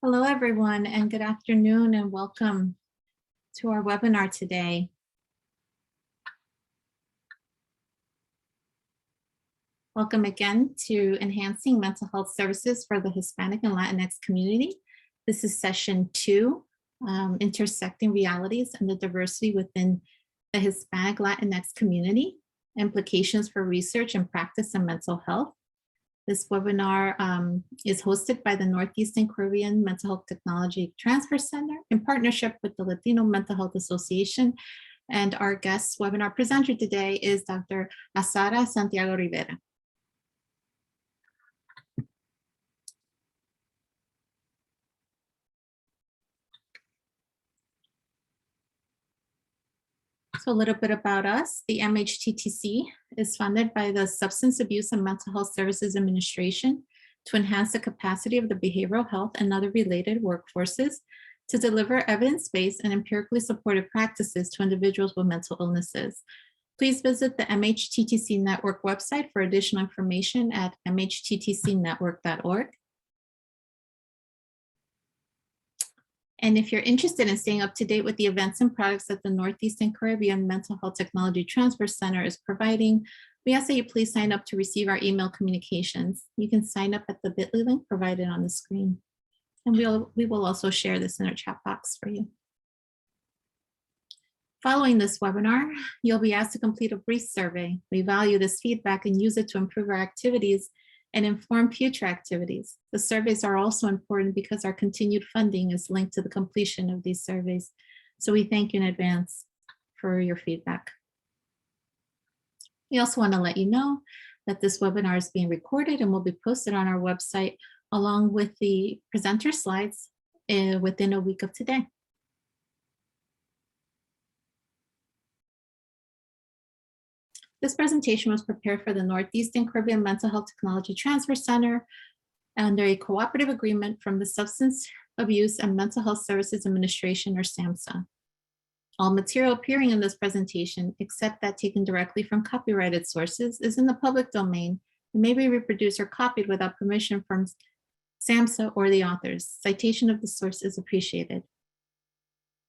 Hello, everyone, and good afternoon, and welcome to our webinar today. Welcome again to Enhancing Mental Health Services for the Hispanic and Latinx Community. This is session 2, Intersecting Realities and the Diversity within the Hispanic Latinx Community, Implications for Research and Practice in Mental Health. This webinar is hosted by the Northeastern Caribbean Mental Health Technology Transfer Center in partnership with the Latino Mental Health Association. And our guest webinar presenter today is Dr. Azara Santiago Rivera. So a little bit about us. The MHTTC is funded by the Substance Abuse and Mental Health Services Administration to enhance the capacity of the behavioral health and other related workforces to deliver evidence-based and empirically supported practices to individuals with mental illnesses. Please visit the MHTTC Network website for additional information at mhttcnetwork.org. And if you're interested in staying up to date with the events and products that the Northeastern Caribbean Mental Health Technology Transfer Center is providing, we ask that you please sign up to receive our email communications. You can sign up at the bit.ly link provided on the screen. And we will also share this in our chat box for you. Following this webinar, you'll be asked to complete a brief survey. We value this feedback and use it to improve our activities and inform future activities. The surveys are also important because our continued funding is linked to the completion of these surveys. So we thank you in advance for your feedback. We also want to let you know that this webinar is being recorded and will be posted on our website along with the presenter slides within a week of today. This presentation was prepared for the Northeastern Caribbean Mental Health Technology Transfer Center under a cooperative agreement from the Substance Abuse and Mental Health Services Administration, or SAMHSA. All material appearing in this presentation, except that taken directly from copyrighted sources, is in the public domain and may be reproduced or copied without permission from SAMHSA or the authors. Citation of the source is appreciated.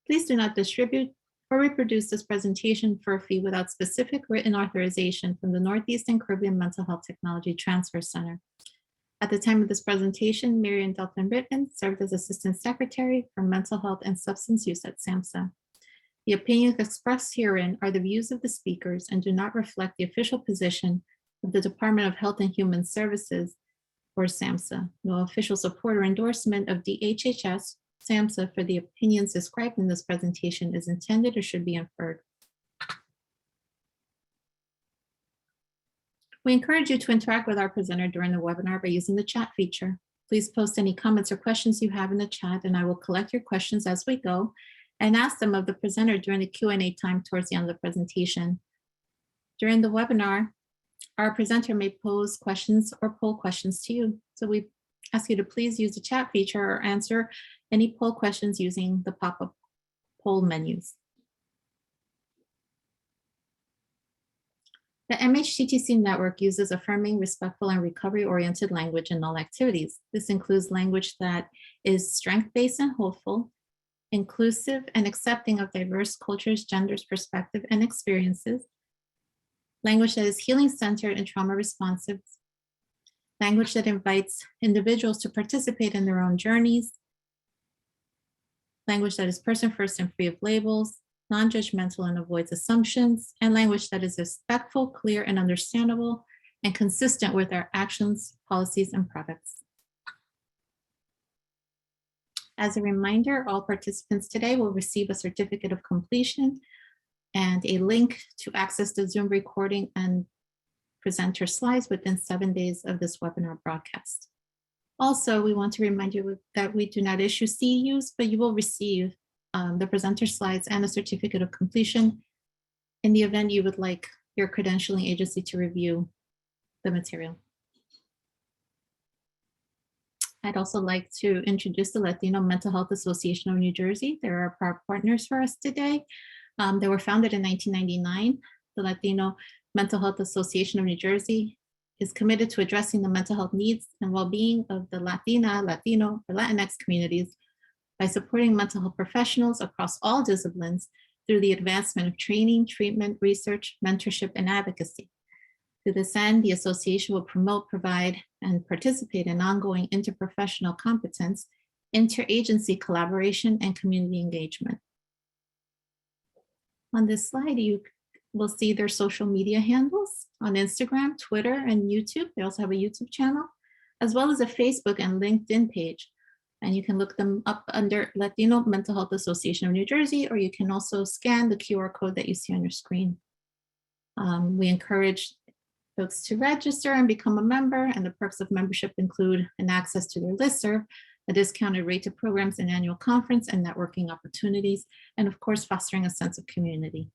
Please do not distribute or reproduce this presentation for a fee without specific written authorization from the Northeastern Caribbean Mental Health Technology Transfer Center. At the time of this presentation, Miriam Delphin-Rittman served as Assistant Secretary for Mental Health and Substance Use at SAMHSA. The opinions expressed herein are the views of the speakers and do not reflect the official position of the Department of Health and Human Services, or SAMHSA. No official support or endorsement of DHHS, SAMHSA for the opinions described in this presentation is intended or should be inferred. We encourage you to interact with our presenter during the webinar by using the chat feature. Please post any comments or questions you have in the chat, and I will collect your questions as we go and ask them of the presenter during the Q&A time towards the end of the presentation. During the webinar, our presenter may pose questions or poll questions to you. So we ask you to please use the chat feature or answer any poll questions using the pop-up poll menus. The MHTTC network uses affirming, respectful, and recovery-oriented language in all activities. This includes language that is strength-based and hopeful, inclusive and accepting of diverse cultures, genders, perspective, and experiences, language that is healing-centered and trauma-responsive, language that invites individuals to participate in their own journeys, language that is person-first and free of labels, non-judgmental and avoids assumptions, and language that is respectful, clear, and understandable, and consistent with our actions, policies, and products. As a reminder, all participants today will receive a certificate of completion and a link to access the Zoom recording and presenter slides within 7 days of this webinar broadcast. Also, we want to remind you that we do not issue CEUs, but you will receive the presenter slides and a certificate of completion in the event you would like your credentialing agency to review the material. I'd also like to introduce the Latino Mental Health Association of New Jersey. They're our proud partners for us today. They were founded in 1999. The Latino Mental Health Association of New Jersey is committed to addressing the mental health needs and well-being of the Latina, Latino, or Latinx communities by supporting mental health professionals across all disciplines through the advancement of training, treatment, research, mentorship, and advocacy. To this end, the association will promote, provide, and participate in ongoing interprofessional competence, interagency collaboration, and community engagement. On this slide, you will see their social media handles on Instagram, Twitter, and YouTube. They also have a YouTube channel, as well as a Facebook and LinkedIn page. And you can look them up under Latino Mental Health Association of New Jersey, or you can also scan the QR code that you see on your screen. We encourage folks to register and become a member, and the perks of membership include an access to their listserv, a discounted rate to programs and annual conference and networking opportunities, and of course, fostering a sense of community.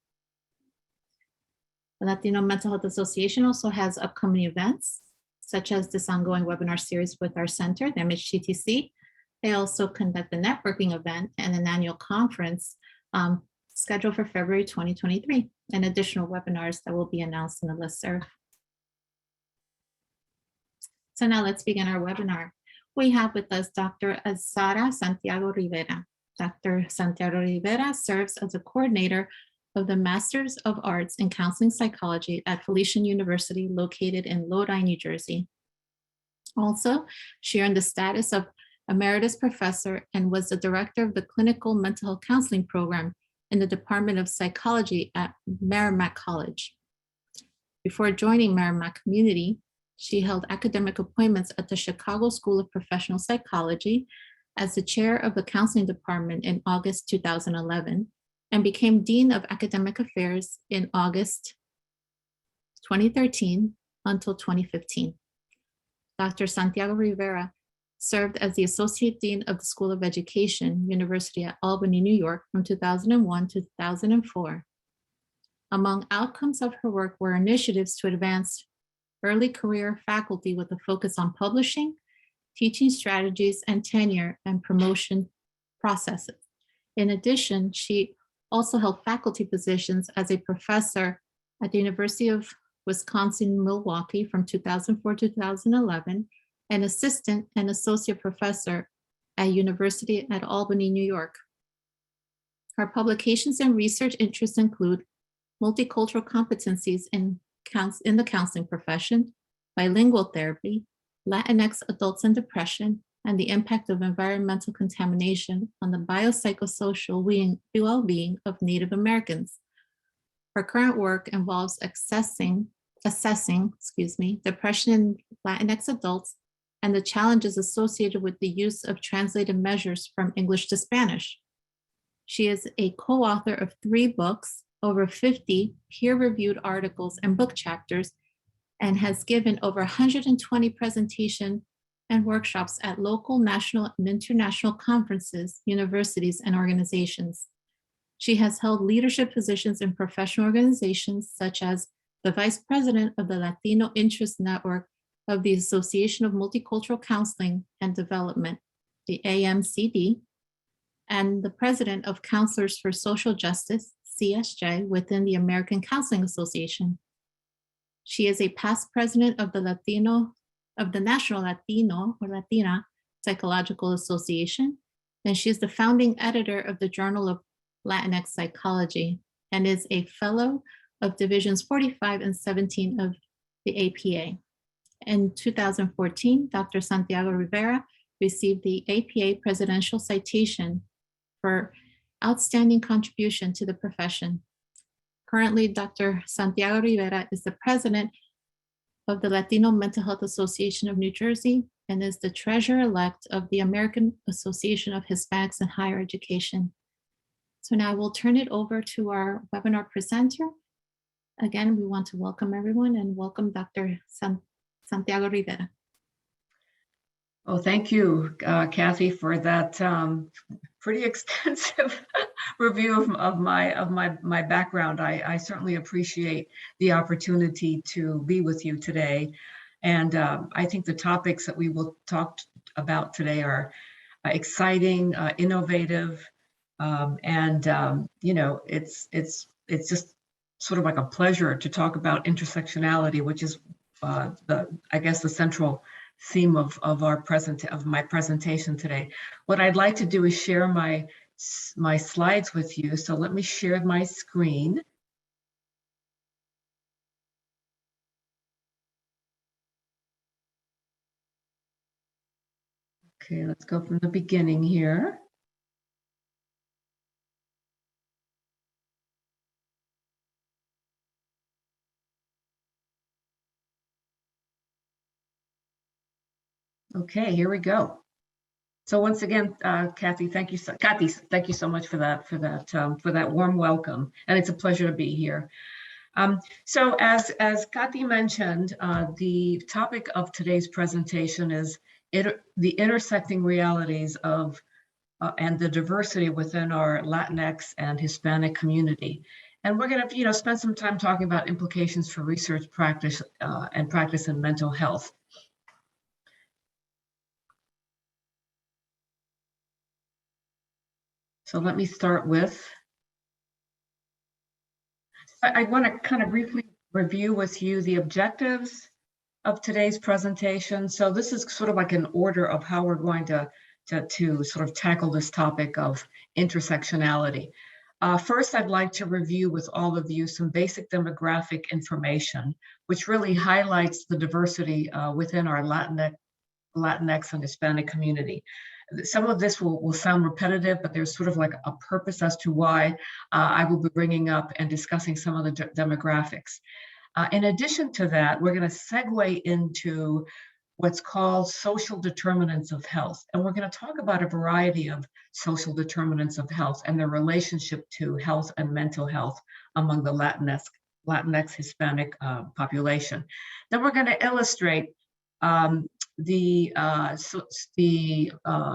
The Latino Mental Health Association also has upcoming events, such as this ongoing webinar series with our center, the MHTTC. They also conduct a networking event and an annual conference scheduled for February 2023, and additional webinars that will be announced in the listserv. So now let's begin our webinar. We have with us Dr. Azara Santiago Rivera. Dr. Santiago Rivera serves as a coordinator of the Masters of Arts in Counseling Psychology at Felician University, located in Lodi, New Jersey. Also, she earned the status of Emeritus Professor and was the director of the Clinical Mental Health Counseling Program in the Department of Psychology at Merrimack College. Before joining Merrimack Community, she held academic appointments at the Chicago School of Professional Psychology as the chair of the counseling department in August 2011, and became Dean of Academic Affairs in August 2013 until 2015. Dr. Santiago Rivera served as the Associate Dean of the School of Education, University at Albany, New York, from 2001 to 2004. Among outcomes of her work were initiatives to advance early career faculty with a focus on publishing, teaching strategies, and tenure and promotion processes. In addition, she also held faculty positions as a professor at the University of Wisconsin-Milwaukee from 2004 to 2011, and assistant and associate professor at University at Albany, New York. Her publications and research interests include multicultural competencies in the counseling profession, bilingual therapy, Latinx adults and depression, and the impact of environmental contamination on the biopsychosocial well-being of Native Americans. Her current work involves assessing depression in Latinx adults and the challenges associated with the use of translated measures from English to Spanish. She is a co-author of 3 books, over 50 peer-reviewed articles and book chapters, and has given over 120 presentations and workshops at local, national, and international conferences, universities, and organizations. She has held leadership positions in professional organizations such as the Vice President of the Latino Interest Network of the Association of Multicultural Counseling and Development, the AMCD, and the President of Counselors for Social Justice, CSJ, within the American Counseling Association. She is a past president of the National Latino or Latina Psychological Association, and she is the founding editor of the Journal of Latinx Psychology and is a fellow of Divisions 45 and 17 of the APA. In 2014, Dr. Santiago Rivera received the APA Presidential Citation for outstanding contribution to the profession. Currently, Dr. Santiago Rivera is the president of the Latino Mental Health Association of New Jersey and is the treasurer-elect of the American Association of Hispanics in Higher Education. So now we'll turn it over to our webinar presenter. Again, we want to welcome everyone and welcome Dr. Santiago Rivera. Oh, thank you, Kathy, for that pretty extensive review of my background. I certainly appreciate the opportunity to be with you today. And I think the topics that we will talk about today are exciting, innovative, and you know, it's just sort of like a pleasure to talk about intersectionality, which is I guess, the central theme of my presentation today. What I'd like to do is share my slides with you. So let me share my screen. Okay, let's go from the beginning here. Okay, here we go. So once again, Kathy, thank you so much for that warm welcome, and it's a pleasure to be here. So as Kathy mentioned, the topic of today's presentation is the intersecting realities of and the diversity within our Latinx and Hispanic community. And we're going to, spend some time talking about implications for research practice and practice in mental health. So let me start with, I want to kind of briefly review with you the objectives of today's presentation. So this is sort of like an order of how we're going to sort of tackle this topic of intersectionality. First, I'd like to review with all of you some basic demographic information, which really highlights the diversity within our Latinx and Hispanic community. Some of this will sound repetitive, but there's sort of like a purpose as to why I will be bringing up and discussing some of the demographics. In addition to that, we're going to segue into what's called social determinants of health. And we're going to talk about a variety of social determinants of health and their relationship to health and mental health among the Latinx Hispanic population. Then we're going to illustrate the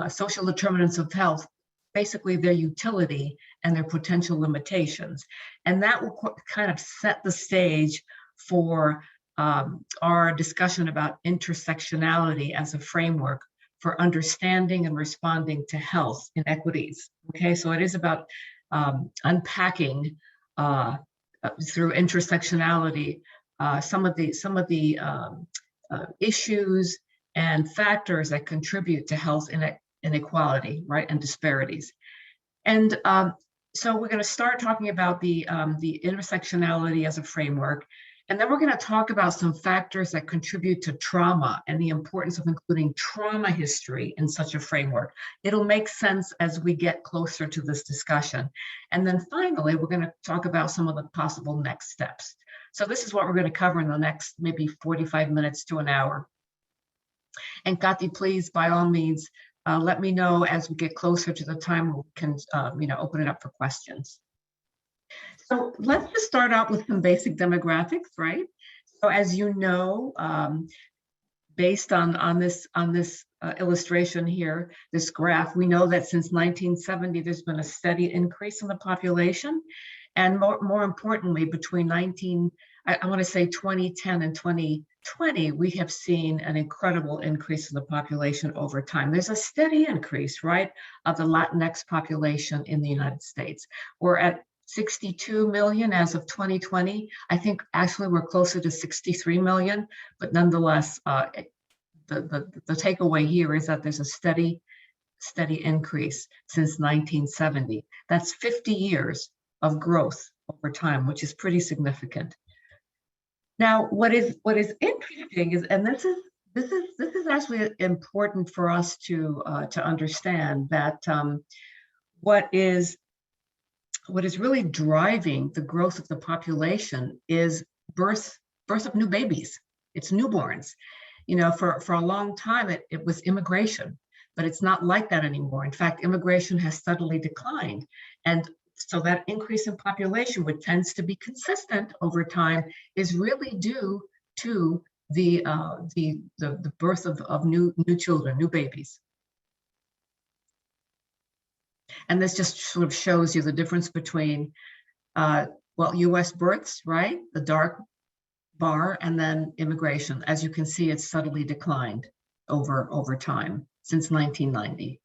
social determinants of health, basically their utility and their potential limitations. And that will kind of set the stage for our discussion about intersectionality as a framework for understanding and responding to health inequities. Okay, so it is about unpacking through intersectionality some of the issues and factors that contribute to health inequality, right, and disparities. And so we're going to start talking about the intersectionality as a framework, and then we're going to talk about some factors that contribute to trauma and the importance of including trauma history in such a framework. It'll make sense as we get closer to this discussion. And then finally, we're going to talk about some of the possible next steps. So this is what we're going to cover in the next maybe 45 minutes to an hour. And Kathy, please, by all means, let me know as we get closer to the time we can, open it up for questions. So let's just start out with some basic demographics, right? So as you know, based on this illustration here, this graph, we know that since 1970, there's been a steady increase in the population. And more importantly, between 2010 and 2020, we have seen an incredible increase in the population over time. There's a steady increase, right, of the Latinx population in the United States. We're at 62 million as of 2020. I think actually we're closer to 63 million, but nonetheless, the takeaway here is that there's a steady increase since 1970. That's 50 years of growth over time, which is pretty significant. Now, what is interesting is, and this is actually important for us to understand, that what is really driving the growth of the population is birth of new babies. It's newborns. For a long time it was immigration, but it's not like that anymore. In fact, immigration has steadily declined, and so that increase in population, which tends to be consistent over time, is really due to the birth of new children, new babies. And this just sort of shows you the difference between, U.S. births, right, the dark bar, and then immigration. As you can see, it's subtly declined over time since 1990.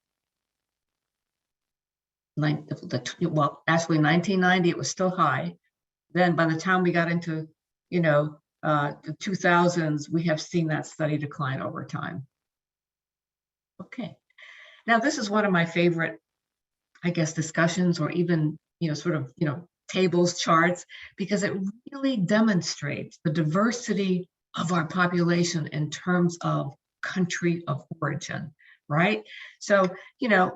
Actually 1990, it was still high. Then by the time we got into, the 2000s, we have seen that study decline over time. Okay. Now, this is one of my favorite, I guess, discussions, or even, sort of, tables, charts, because it really demonstrates the diversity of our population in terms of country of origin, right? So,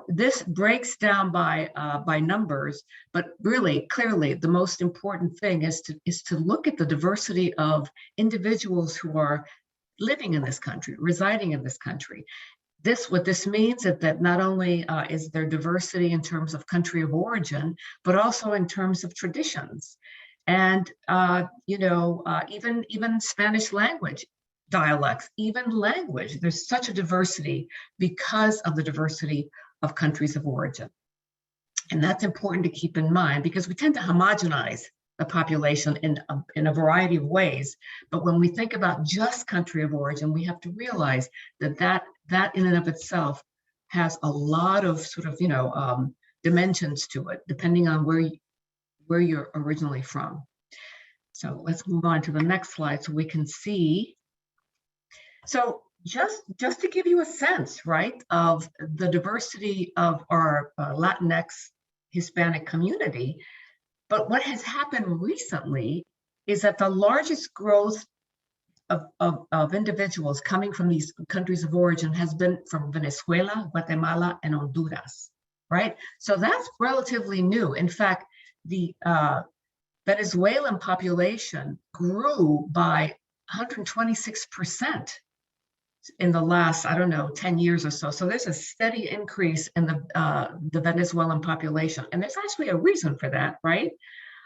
this breaks down by numbers, but really, clearly, the most important thing is to look at the diversity of individuals who are living in this country, residing in this country. What this means is that not only is there diversity in terms of country of origin, but also in terms of traditions, and even Spanish language dialects, even language. There's such a diversity because of the diversity of countries of origin, and that's important to keep in mind, because we tend to homogenize the population in a variety of ways. But when we think about just country of origin, we have to realize that in and of itself has a lot of sort of, dimensions to it, depending on where you're originally from. So let's move on to the next slide so we can see. So just to give you a sense, right, of the diversity of our Latinx Hispanic community. But what has happened recently is that the largest growth of individuals coming from these countries of origin has been from Venezuela, Guatemala, and Honduras, right? So that's relatively new. In fact, the Venezuelan population grew by 126% in the last, 10 years or so. So there's a steady increase in the Venezuelan population. And there's actually a reason for that, right?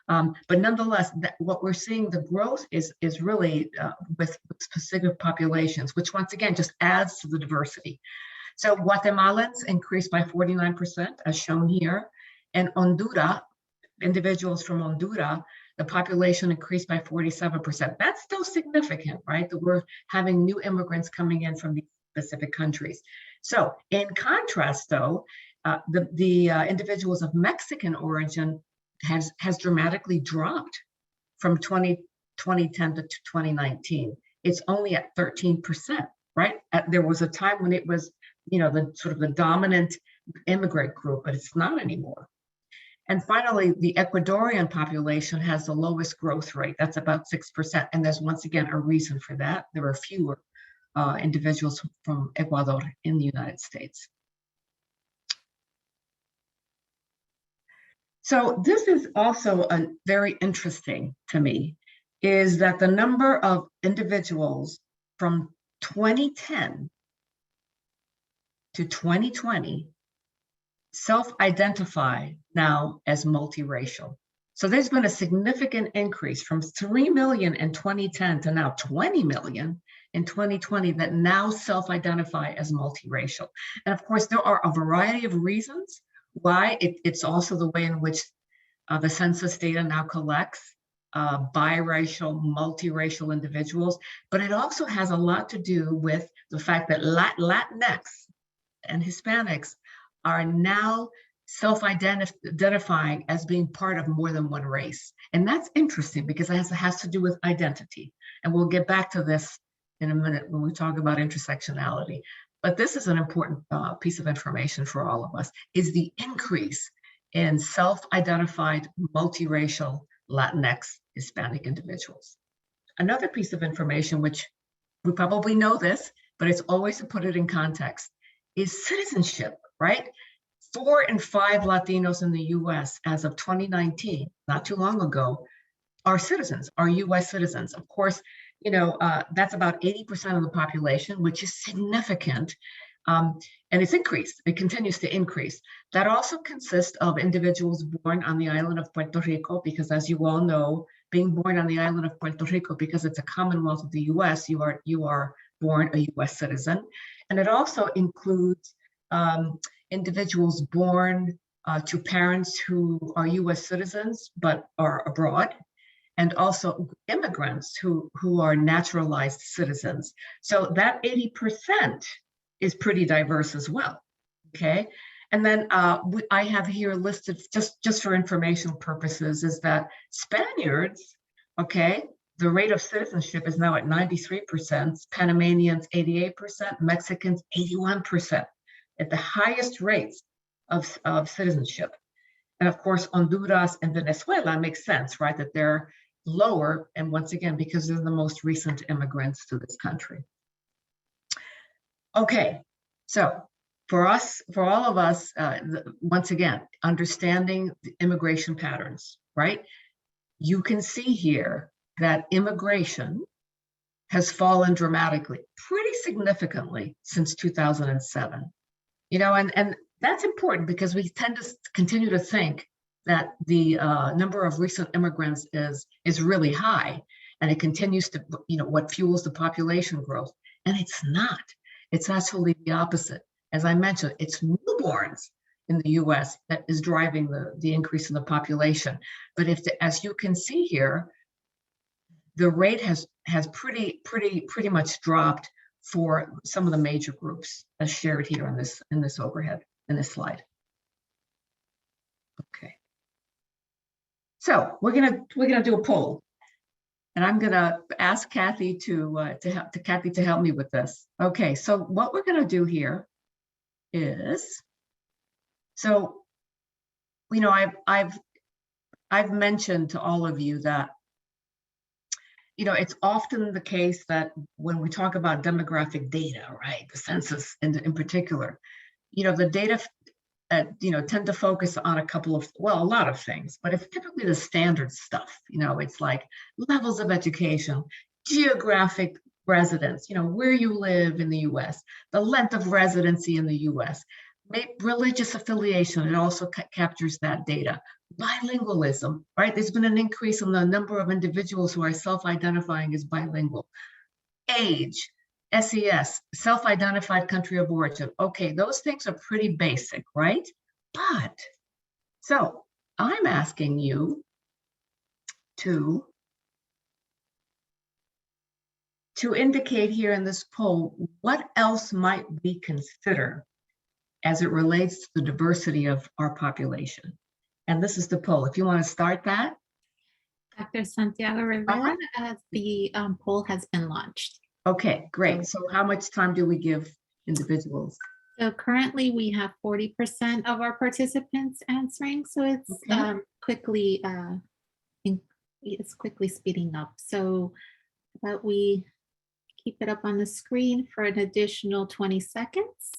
But nonetheless, what we're seeing, the growth is really with specific populations, which once again just adds to the diversity. So Guatemalans increased by 49%, as shown here. And Honduras, individuals from Honduras, the population increased by 47%. That's still significant, right? That we're having new immigrants coming in from these specific countries. So in contrast, though, the individuals of Mexican origin has dramatically dropped from 2010 to 2019. It's only at 13%, right? There was a time when it was, the sort of the dominant immigrant group, but it's not anymore. And finally, the Ecuadorian population has the lowest growth rate. That's about 6%. And there's once again a reason for that. There are fewer individuals from Ecuador in the United States. So this is also very interesting to me, is that the number of individuals from 2010 to 2020 self-identify now as multiracial. So there's been a significant increase from 3 million in 2010 to now 20 million in 2020 that now self-identify as multiracial. And of course, there are a variety of reasons why. It's also the way in which the census data now collects biracial, multiracial individuals, but it also has a lot to do with the fact that Latinx and Hispanics are now self-identifying as being part of more than one race. And that's interesting because it has to do with identity. And we'll get back to this in a minute when we talk about intersectionality. But this is an important piece of information for all of us, is the increase in self-identified multiracial Latinx Hispanic individuals. Another piece of information, which we probably know this, but it's always to put it in context, is citizenship, right? 4 in 5 Latinos in the US as of 2019, not too long ago, are citizens, are US citizens. Of course, that's about 80% of the population, which is significant. And it's increased, it continues to increase. That also consists of individuals born on the island of Puerto Rico, because as you all know, being born on the island of Puerto Rico, because it's a commonwealth of the US, you are born a US citizen. And it also includes individuals born to parents who are US citizens, but are abroad, and also immigrants who are naturalized citizens. So that 80% is pretty diverse as well, okay? And then I have here listed, just for informational purposes, is that Spaniards, okay, the rate of citizenship is now at 93%, Panamanians 88%, Mexicans 81%, at the highest rates of citizenship. And of course, Honduras and Venezuela makes sense, right? That they're lower, and once again, because they're the most recent immigrants to this country. Okay, so for all of us, once again, understanding the immigration patterns, right? You can see here that immigration has fallen dramatically, pretty significantly since 2007. And that's important because we tend to continue to think that the number of recent immigrants is really high, and it continues to, what fuels the population growth. And it's not. It's actually the opposite. As I mentioned, it's newborns in the US that is driving the increase in the population. But as you can see here, the rate has pretty much dropped for some of the major groups as shared here in this overhead, in this slide. Okay. So we're gonna do a poll, and I'm gonna ask Kathy to help me with this. Okay, so what we're gonna do here is, so I've mentioned to all of you that it's often the case that when we talk about demographic data, right, the census in particular, the data tend to focus on a lot of things, but it's typically the standard stuff. It's like levels of education, geographic residence, where you live in the US, the length of residency in the US, religious affiliation, it also captures that data. Bilingualism, right? There's been an increase in the number of individuals who are self-identifying as bilingual. Age, SES, self-identified country of origin. Okay, those things are pretty basic, right? But, so I'm asking you to indicate here in this poll, what else might we consider as it relates to the diversity of our population? And this is the poll. If you want to start that. Dr. Santiago Rivera, the poll has been launched. Okay, great. So how much time do we give individuals? So currently we have 40% of our participants answering. So it's quickly speeding up. So but we keep it up on the screen for an additional 20 seconds.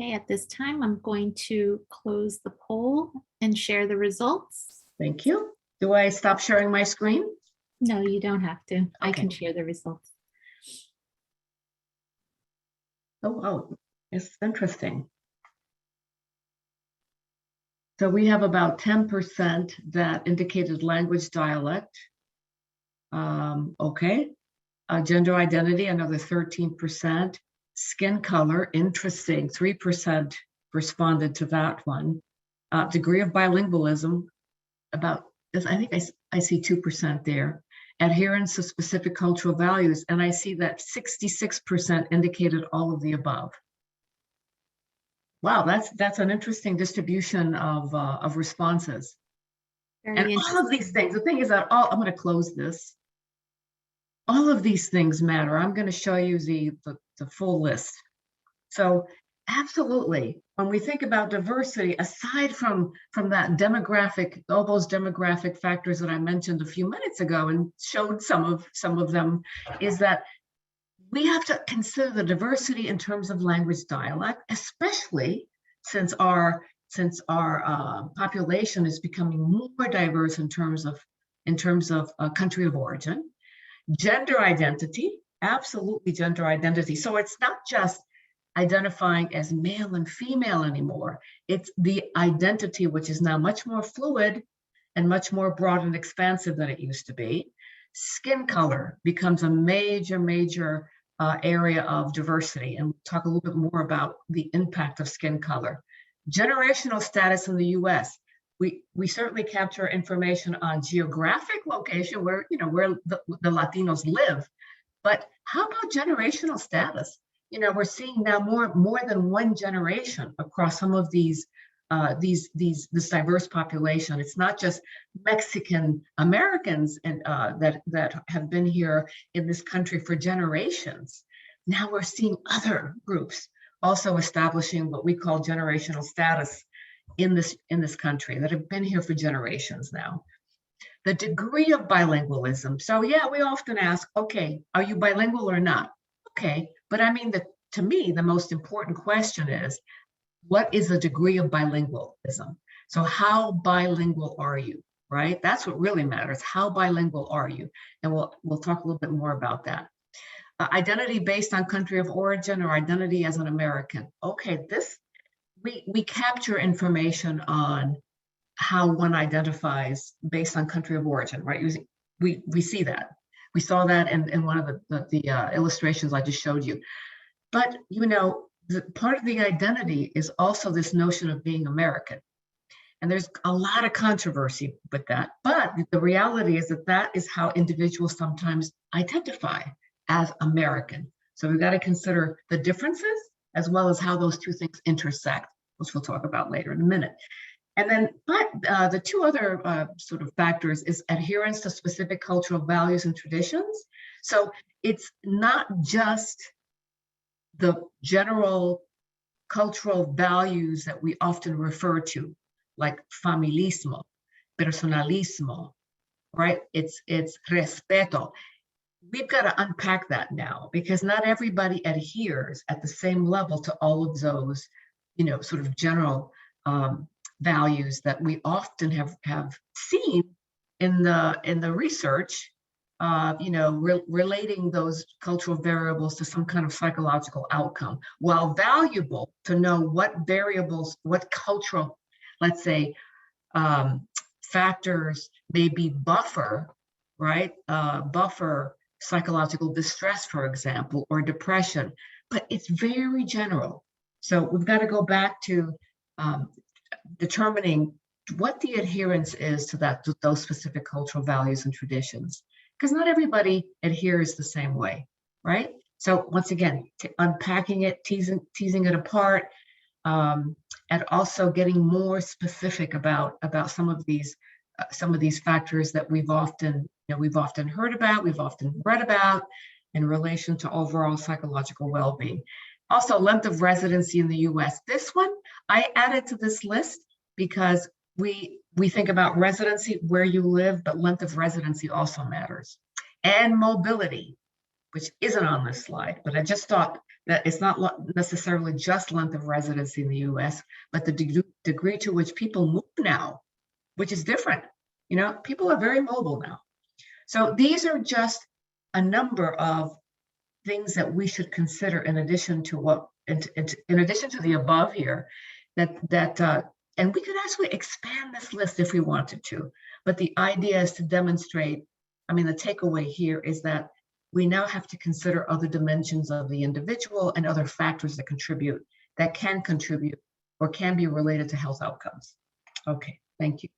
Okay, at this time, I'm going to close the poll and share the results. Thank you. Do I stop sharing my screen? No, you don't have to. Okay. I can share the results. Oh, it's interesting. So we have about 10% that indicated language dialect. Okay. Gender identity, another 13%. Skin color, interesting, 3% responded to that one. Degree of bilingualism, I think I see 2% there. Adherence to specific cultural values, and I see that 66% indicated all of the above. Wow, that's an interesting distribution of responses. And all of these things, the thing is that I'm going to close this. All of these things matter. I'm going to show you the full list. So absolutely, when we think about diversity, aside from that demographic, all those demographic factors that I mentioned a few minutes ago and showed some of them, is that we have to consider the diversity in terms of language dialect, especially since our population is becoming more diverse in terms of country of origin. Gender identity, absolutely gender identity. So it's not just identifying as male and female anymore. It's the identity, which is now much more fluid and much more broad and expansive than it used to be. Skin color becomes a major area of diversity. And we'll talk a little bit more about the impact of skin color. Generational status in the US. We certainly capture information on geographic location where, where the Latinos live, but how about generational status? We're seeing now more than one generation across some of this diverse population. It's not just Mexican Americans and that have been here in this country for generations. Now we're seeing other groups also establishing what we call generational status in this country that have been here for generations now. The degree of bilingualism. So yeah, we often ask, okay, are you bilingual or not? Okay, but I mean, to me, the most important question is, what is the degree of bilingualism? So how bilingual are you, right? That's what really matters. How bilingual are you? And we'll talk a little bit more about that. Identity based on country of origin or identity as an American. Okay, we capture information on how one identifies based on country of origin, right? We see that. We saw that in one of the illustrations I just showed you. But, part of the identity is also this notion of being American. And there's a lot of controversy with that. But the reality is that is how individuals sometimes identify as American. So we've got to consider the differences as well as how those two things intersect, which we'll talk about later in a minute. And then, the two other sort of factors is adherence to specific cultural values and traditions. So it's not just the general cultural values that we often refer to, like familismo, personalismo, right? It's respeto. We've got to unpack that now because not everybody adheres at the same level to all of those, sort of general values that we often have seen in the research, relating those cultural variables to some kind of psychological outcome. While valuable to know what variables, what cultural, let's say, factors maybe buffer, right? Buffer psychological distress, for example, or depression, but it's very general. So we've got to go back to determining what the adherence is to those specific cultural values and traditions, because not everybody adheres the same way, right? So once again, unpacking it, teasing it apart, and also getting more specific about some of these factors that we've often heard about, we've often read about in relation to overall psychological well-being. Also, length of residency in the US. This one I added to this list because we think about residency, where you live, but length of residency also matters. And mobility, which isn't on this slide, but I just thought that it's not necessarily just length of residency in the US, but the degree to which people move now, which is different. People are very mobile now. So these are just a number of things that we should consider in addition to the above here, and we could actually expand this list if we wanted to. But the idea is to demonstrate, the takeaway here is that we now have to consider other dimensions of the individual and other factors that can contribute or can be related to health outcomes. Okay, thank you.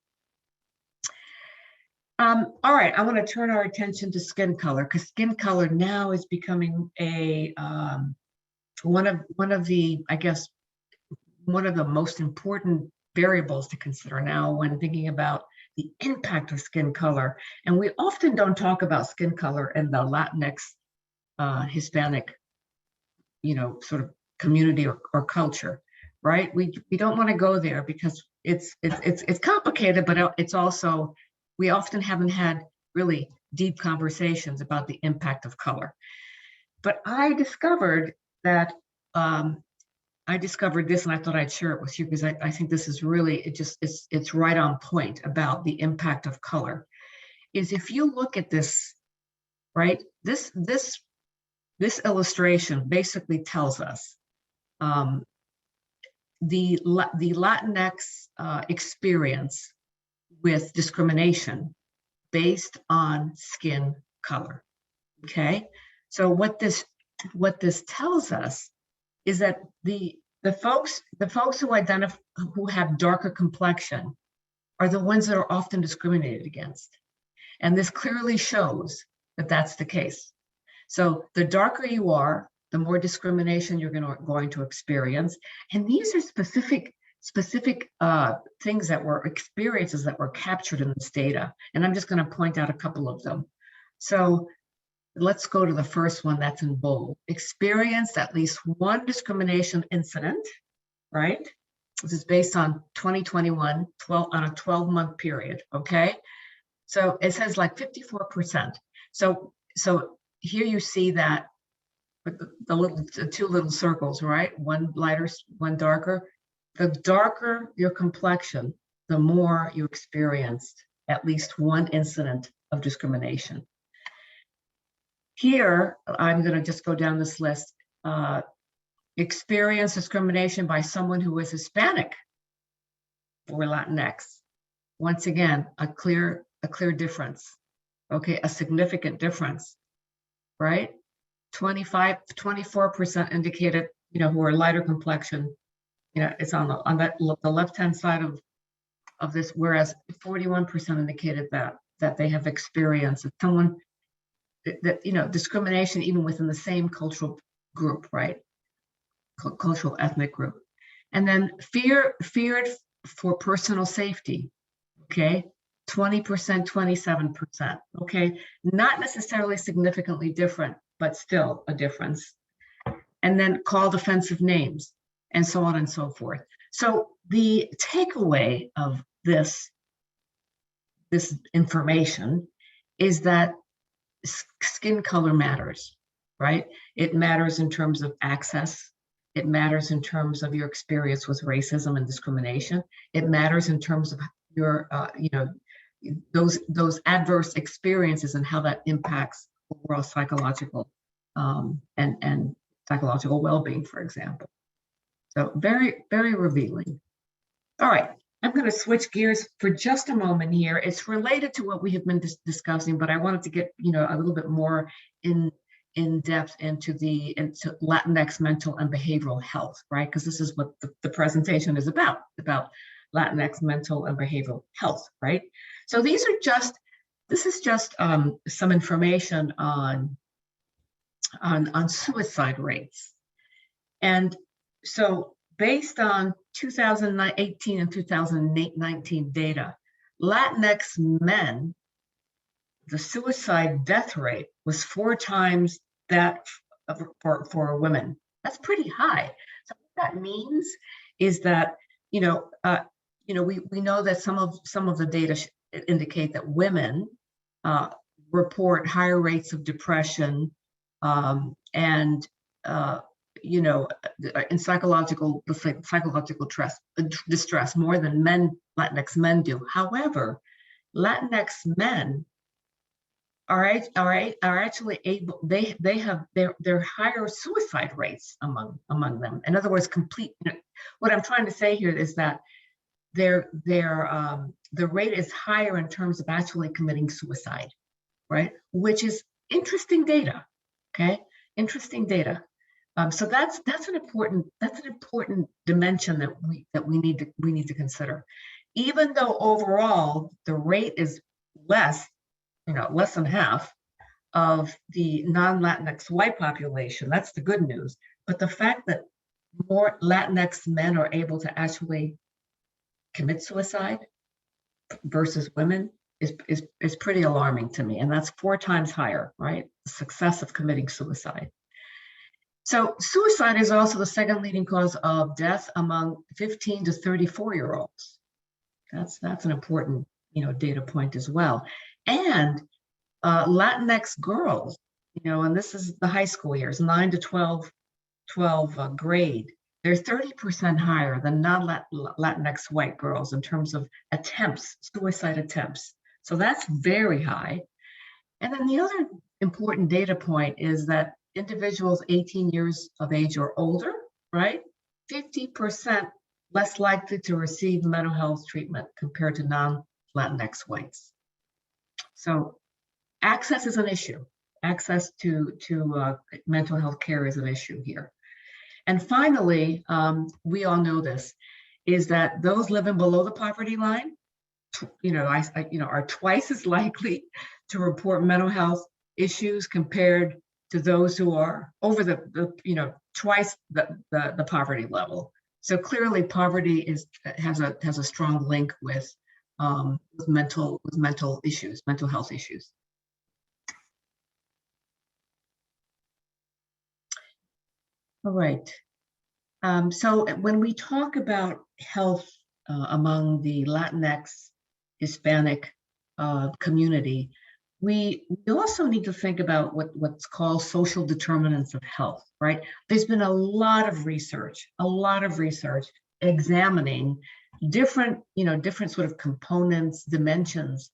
All right, I want to turn our attention to skin color, because skin color now is becoming one of the most important variables to consider now when thinking about the impact of skin color. And we often don't talk about skin color in the Latinx, Hispanic, sort of community or culture, right? We don't want to go there because it's complicated, but it's also, we often haven't had really deep conversations about the impact of color. But I discovered that, I discovered this, and I thought I'd share it with you because I think this is really, it's right on point about the impact of color. Is if you look at this, right, this illustration basically tells us the Latinx experience with discrimination based on skin color. Okay, so what this tells us is that the The folks who have darker complexion are the ones that are often discriminated against. And this clearly shows that that's the case. So the darker you are, the more discrimination you're going to experience. And these are specific things that were experiences that were captured in this data. And I'm just going to point out a couple of them. So let's go to the first one that's in bold. Experienced at least one discrimination incident, right? This is based on 2021, on a 12-month period, okay? So it says like 54%. So here you see that the two little circles, right? One lighter, one darker. The darker your complexion, the more you experienced at least one incident of discrimination. Here, I'm going to just go down this list. Experience discrimination by someone who is Hispanic or Latinx. Once again, a clear difference. Okay, a significant difference, right? 24% indicated, who are lighter complexion. It's on the left-hand side of this, whereas 41% indicated that they have experienced someone that discrimination even within the same cultural group, right? Cultural ethnic group. And then feared for personal safety, okay? 20%, 27%, okay? Not necessarily significantly different, but still a difference. And then called offensive names, and so on and so forth. So the takeaway of this information is that skin color matters, right? It matters in terms of access. It matters in terms of your experience with racism and discrimination. It matters in terms of your, those adverse experiences and how that impacts overall psychological and psychological well-being, for example. So very, very revealing. All right, I'm going to switch gears for just a moment here. It's related to what we have been discussing, but I wanted to get a little bit more in depth into Latinx mental and behavioral health, right? Because this is what the presentation is about Latinx mental and behavioral health, right? So this is just some information on suicide rates. And so based on 2018 and 2019 data, Latinx men, the suicide death rate was 4 times that for women. That's pretty high. So what that means is that we know that some of the data indicate that women report higher rates of depression and in psychological distress more than Latinx men do. However, Latinx men are actually able. They have their higher suicide rates among them. In other words, what I'm trying to say here is that the rate is higher in terms of actually committing suicide, right? Which is interesting data. Okay, interesting data. So that's an important dimension that we need to consider. Even though overall the rate is less than half of the non-Latinx white population, that's the good news. But the fact that more Latinx men are able to actually commit suicide versus women is pretty alarming to me. And that's 4 times higher, right? The success of committing suicide. So suicide is also the second leading cause of death among 15 to 34-year-olds. That's an important data point as well. And Latinx girls, and this is the high school years, 9 to 12 grade, they're 30% higher than non-Latinx white girls in terms of suicide attempts. So that's very high. And then the other important data point is that individuals 18 years of age or older, right? 50% less likely to receive mental health treatment compared to non-Latinx whites. So access is an issue. Access to mental health care is an issue here. And finally, we all know this, is that those living below the poverty line, are twice as likely to report mental health issues compared to those who are over twice the poverty level. So clearly, poverty has a strong link with mental issues, mental health issues. All right. So when we talk about health among the Latinx, Hispanic community, we also need to think about what's called social determinants of health, right? There's been a lot of research examining different sort of components, dimensions,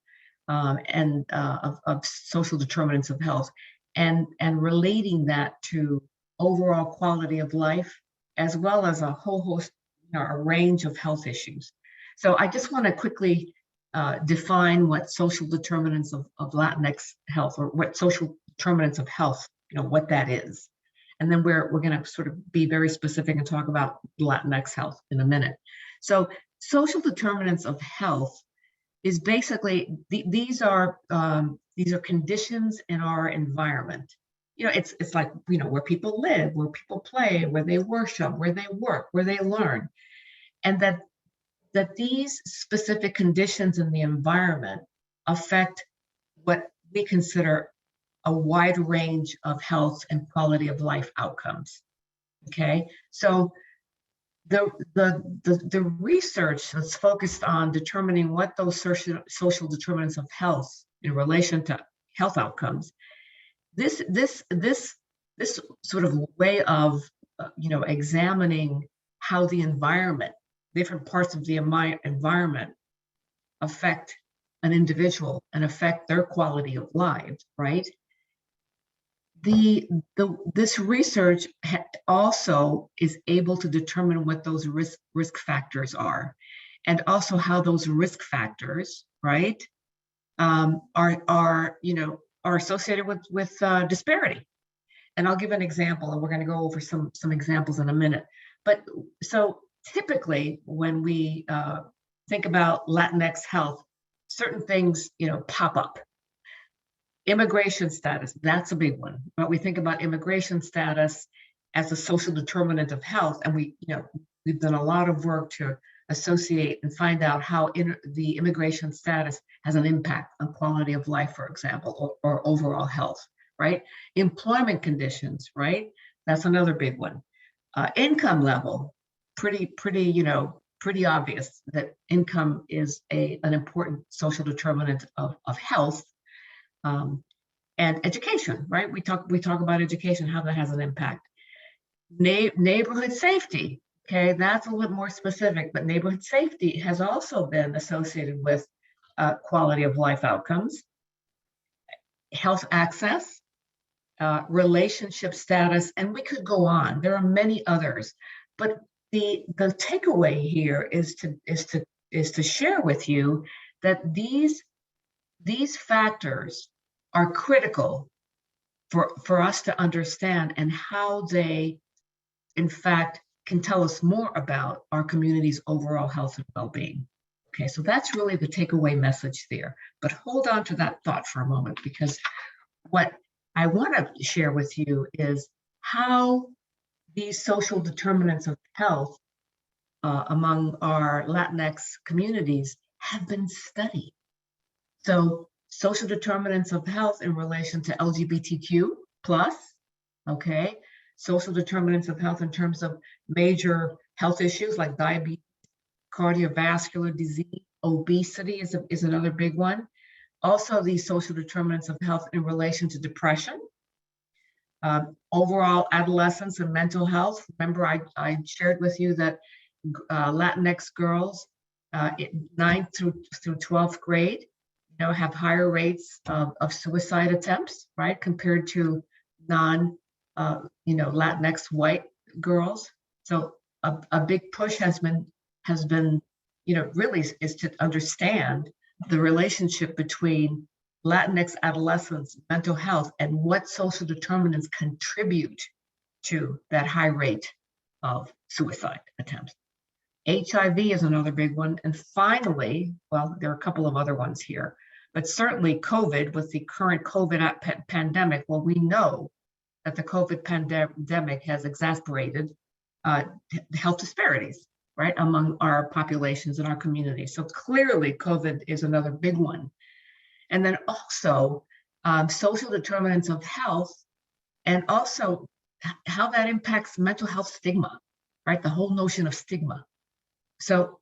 and of social determinants of health, and relating that to overall quality of life, as well as a whole host, a range of health issues. So I just want to quickly define what social determinants of Latinx health, or what social determinants of health, what that is. And then we're going to sort of be very specific and talk about Latinx health in a minute. So social determinants of health is basically, these are conditions in our environment. It's like, where people live, where people play, where they worship, where they work, where they learn. And that these specific conditions in the environment affect what we consider a wide range of health and quality of life outcomes. Okay, so the research that's focused on determining what those social determinants of health in relation to health outcomes, this sort of way of examining how the environment, different parts of the environment affect an individual and affect their quality of life, right? This research also is able to determine what those risk factors are, and also how those risk factors, right, are associated with disparity. And I'll give an example, and we're going to go over some examples in a minute. But so typically, when we think about Latinx health, certain things pop up. Immigration status, that's a big one. But we think about immigration status as a social determinant of health, and we've done a lot of work to associate and find out how the immigration status has an impact on quality of life, for example, or overall health, right? Employment conditions, right? That's another big one. Income level, pretty obvious that income is an important social determinant of health. And education, right? We talk about education, how that has an impact. Neighborhood safety, okay, that's a little more specific, but neighborhood safety has also been associated with quality of life outcomes. Health access, relationship status, and we could go on. There are many others, but the takeaway here is to share with you that these factors are critical for us to understand, and how they, in fact, can tell us more about our community's overall health and well-being. Okay, so that's really the takeaway message there. But hold on to that thought for a moment, because what I want to share with you is how these social determinants of health among our Latinx communities have been studied. So social determinants of health in relation to LGBTQ plus, okay, social determinants of health in terms of major health issues like diabetes, cardiovascular disease, obesity is another big one. Also, these social determinants of health in relation to depression, overall adolescence and mental health. Remember, I shared with you that Latinx girls, 9th through 12th grade, have higher rates of suicide attempts, right, compared to Latinx white girls. So a big push has been, really is to understand the relationship between Latinx adolescents' mental health and what social determinants contribute to that high rate of suicide attempts. HIV is another big one. And finally, well, there are a couple of other ones here, but certainly COVID, with the current COVID pandemic, well, we know that the COVID pandemic has exacerbated health disparities, right, among our populations and our communities. So clearly COVID is another big one. And then also social determinants of health, and also how that impacts mental health stigma, right? The whole notion of stigma. So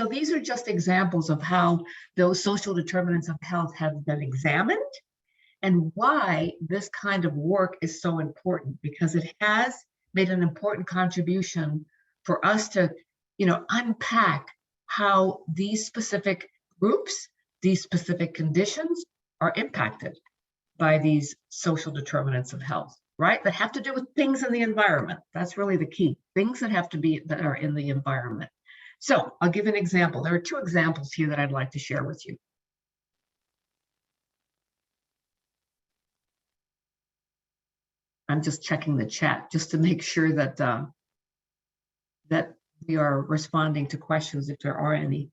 these are just examples of how those social determinants of health have been examined, and why this kind of work is so important, because it has made an important contribution for us to, unpack how these specific groups, these specific conditions are impacted by these social determinants of health, right? That have to do with things in the environment. That's really the key. Things that are in the environment. So I'll give an example. There are two examples here that I'd like to share with you. I'm just checking the chat just to make sure that that we are responding to questions if there are any.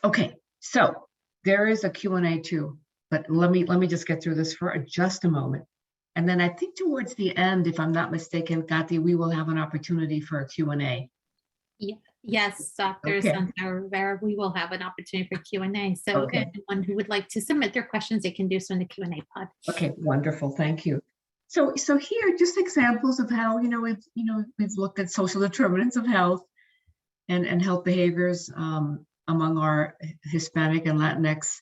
Okay, so there is a Q&A too, but let me just get through this for just a moment. And then I think towards the end, if I'm not mistaken, Kathy, we will have an opportunity for a Q&A. Yes, Dr. Okay. Santiago Rivera, we will have an opportunity for Q&A. So Okay. anyone who would like to submit their questions, they can do so in the Q&A pod. Okay, wonderful, thank you. So here, just examples of how, we've looked at social determinants of health and health behaviors among our Hispanic and Latinx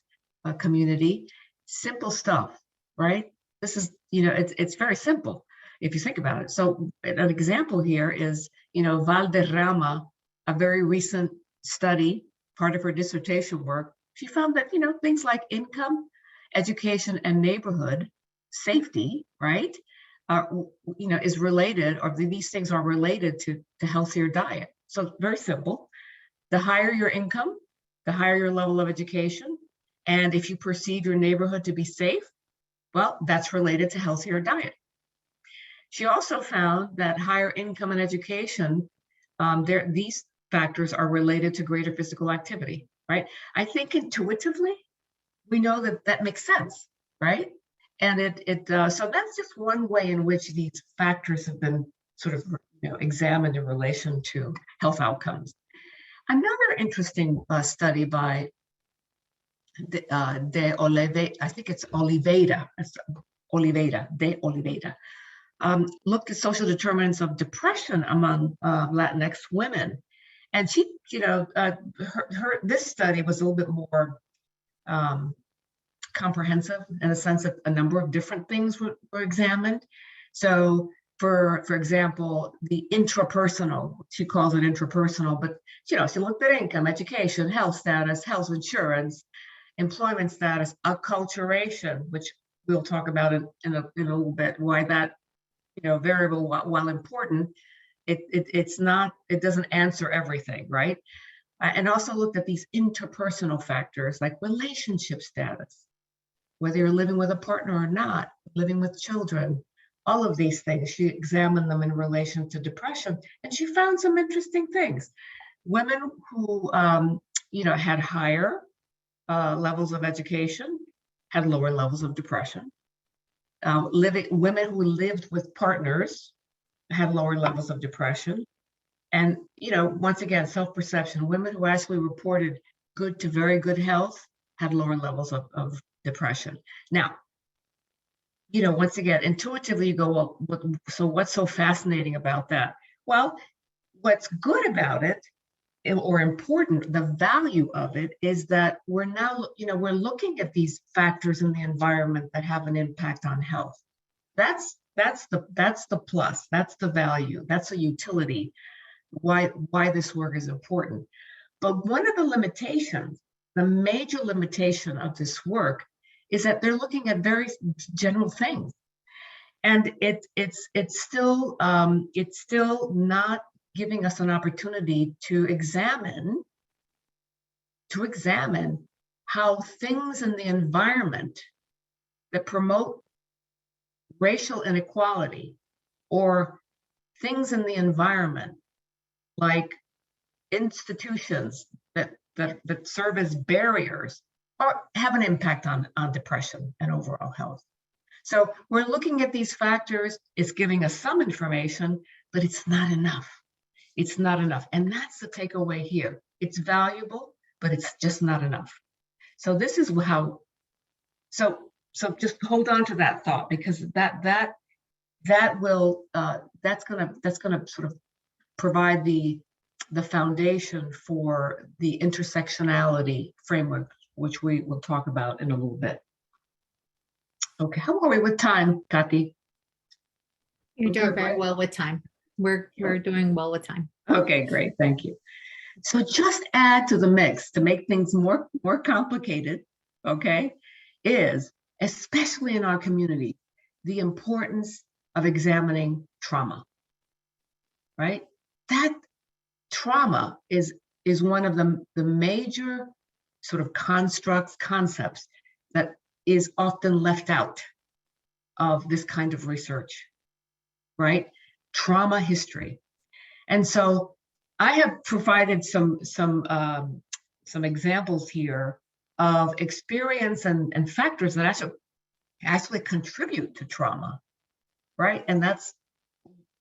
community. Simple stuff, right? This is, it's very simple if you think about it. So an example here is, Valderrama, a very recent study, part of her dissertation work. She found that, things like income, education, and neighborhood safety, right, is related, or these things are related to healthier diet. So very simple. The higher your income, the higher your level of education, and if you perceive your neighborhood to be safe, well, that's related to healthier diet. She also found that higher income and education, these factors are related to greater physical activity, right? I think intuitively, we know that that makes sense, right? And so that's just one way in which these factors have been sort of examined in relation to health outcomes. Another interesting study by de Oliveira, I think it's Oliveira, looked at social determinants of depression among Latinx women. And she, this study was a little bit more comprehensive in the sense that a number of different things were examined. So for example, the intrapersonal, she calls it intrapersonal, but she looked at income, education, health status, health insurance, employment status, acculturation, which we'll talk about in a little bit, why that variable, while important, it doesn't answer everything, right? And also looked at these interpersonal factors like relationship status, whether you're living with a partner or not, living with children, all of these things. She examined them in relation to depression, and she found some interesting things. Women who had higher levels of education had lower levels of depression. Women who lived with partners had lower levels of depression. And, once again, self-perception, women who actually reported good to very good health had lower levels of depression. Now, once again, intuitively you go, well, so what's so fascinating about that? Well, what's good about it, or important, the value of it, is that we're now, we're looking at these factors in the environment that have an impact on health. That's the plus, that's the value, that's the utility, why this work is important. But one of the limitations, the major limitation of this work, is that they're looking at very general things, and it's still not giving us an opportunity to examine how things in the environment that promote racial inequality, or things in the environment, like institutions that serve as barriers, have an impact on depression and overall health. So we're looking at these factors. It's giving us some information, but it's not enough. It's not enough. And that's the takeaway here. It's valuable, but it's just not enough. So this is how, so just hold on to that thought, because that's gonna sort of provide the foundation for the intersectionality framework, which we will talk about in a little bit. Okay, how are we with time, Kathy? You're doing very well with time. We're doing well with time. Okay, great, thank you. So just add to the mix to make things more complicated, okay, is, especially in our community, the importance of examining trauma, right? That trauma is one of the major sort of concepts that is often left out of this kind of research, right? Trauma history. And so I have provided some examples here of experience and factors that actually contribute to trauma, right? And that's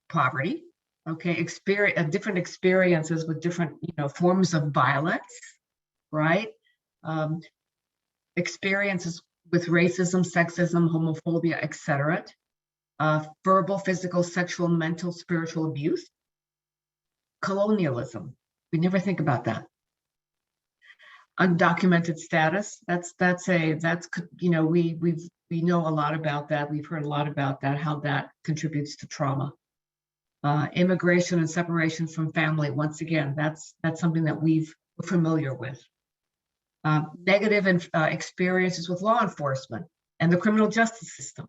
poverty, okay, different experiences with different, forms of violence, right? Experiences with racism, sexism, homophobia, etc. Verbal, physical, sexual, mental, spiritual abuse. Colonialism, we never think about that. Undocumented status, we know a lot about that. We've heard a lot about that, how that contributes to trauma. Immigration and separation from family, once again, that's something that we're familiar with. Negative experiences with law enforcement and the criminal justice system.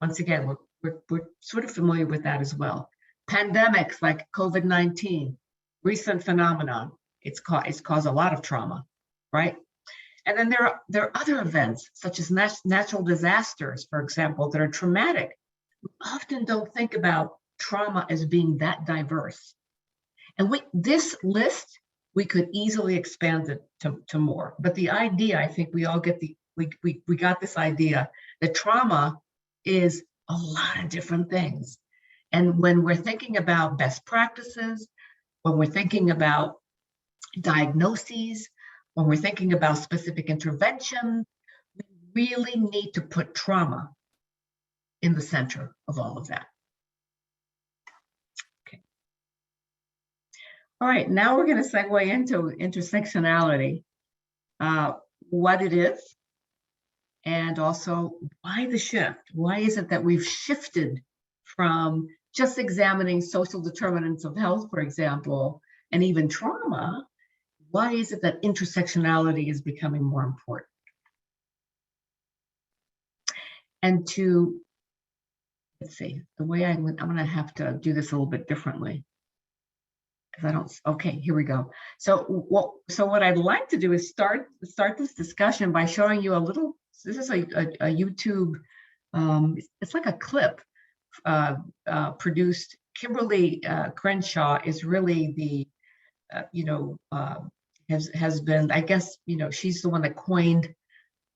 Once again, we're sort of familiar with that as well. Pandemics like COVID-19, recent phenomenon, it's caused a lot of trauma, right? And then there are other events such as natural disasters, for example, that are traumatic. We often don't think about trauma as being that diverse. And this list, we could easily expand it to more. But the idea, I think we all get we got this idea that trauma is a lot of different things. And when we're thinking about best practices, when we're thinking about diagnoses, when we're thinking about specific intervention, we really need to put trauma in the center of all of that. Okay. All right, now we're going to segue into intersectionality, what it is, and also why the shift. Why is it that we've shifted from just examining social determinants of health, for example, and even trauma? Why is it that intersectionality is becoming more important? And let's see, the way I'm going to have to do this a little bit differently. Okay, here we go. So what I'd like to do is start this discussion by showing you a little, this is a YouTube, it's like a clip produced. Kimberly Crenshaw is really the, has been, I guess, she's the one that coined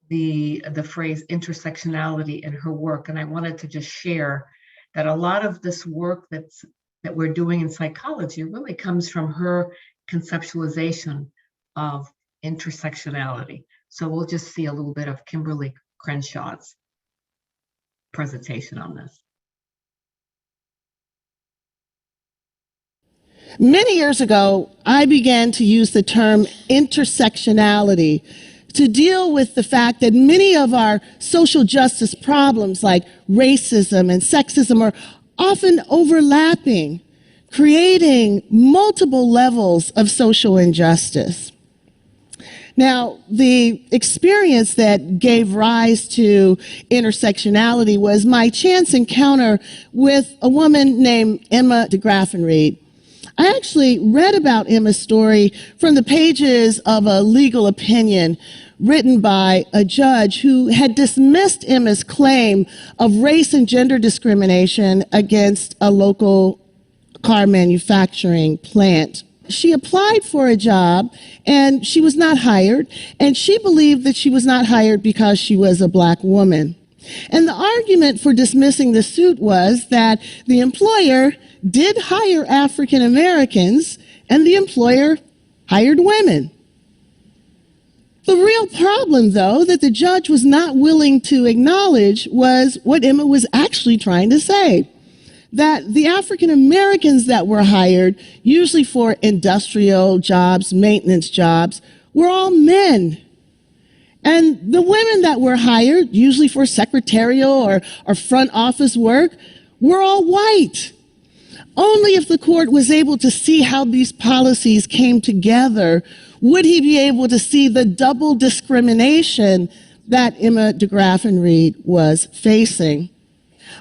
the phrase intersectionality in her work. And I wanted to just share that a lot of this work that we're doing in psychology really comes from her conceptualization of intersectionality. So we'll just see a little bit of Kimberly Crenshaw's presentation on this. Many years ago, I began to use the term intersectionality to deal with the fact that many of our social justice problems like racism and sexism are often overlapping, creating multiple levels of social injustice. Now, the experience that gave rise to intersectionality was my chance encounter with a woman named Emma DeGraffenreid. I actually read about Emma's story from the pages of a legal opinion written by a judge who had dismissed Emma's claim of race and gender discrimination against a local car manufacturing plant. She applied for a job and she was not hired, and she believed that she was not hired because she was a black woman. And the argument for dismissing the suit was that the employer did hire African Americans and the employer hired women. The real problem, though, that the judge was not willing to acknowledge was what Emma was actually trying to say. That the African Americans that were hired, usually for industrial jobs, maintenance jobs, were all men. And the women that were hired, usually for secretarial or front office work, were all white. Only if the court was able to see how these policies came together would he be able to see the double discrimination that Emma DeGraffenreid was facing.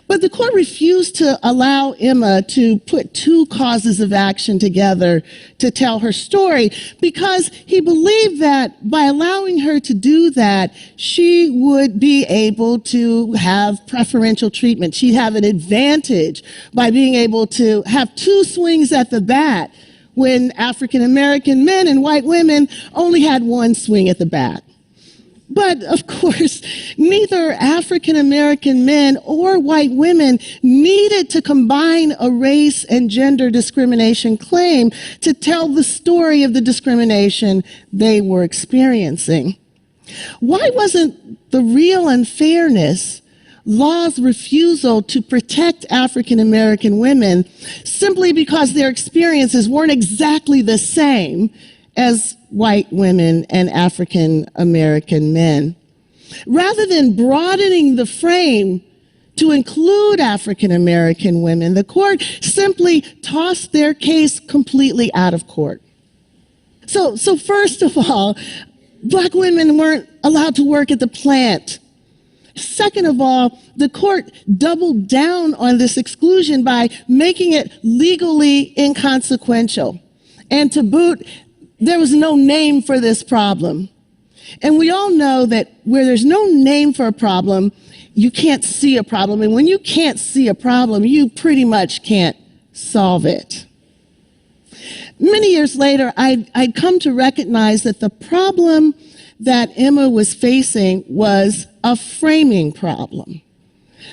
But the court refused to allow Emma to put two causes of action together to tell her story because he believed that by allowing her to do that, she would be able to have preferential treatment. She'd have an advantage by being able to have two swings at the bat when African American men and white women only had one swing at the bat. But of course, neither African American men or white women needed to combine a race and gender discrimination claim to tell the story of the discrimination they were experiencing. Why wasn't the real unfairness law's refusal to protect African American women simply because their experiences weren't exactly the same as white women and African American men? Rather than broadening the frame to include African American women, the court simply tossed their case completely out of court. So first of all, black women weren't allowed to work at the plant. Second of all, the court doubled down on this exclusion by making it legally inconsequential. And to boot, there was no name for this problem. And we all know that where there's no name for a problem, you can't see a problem. And when you can't see a problem, you pretty much can't solve it. Many years later, I'd come to recognize that the problem that Emma was facing was a framing problem.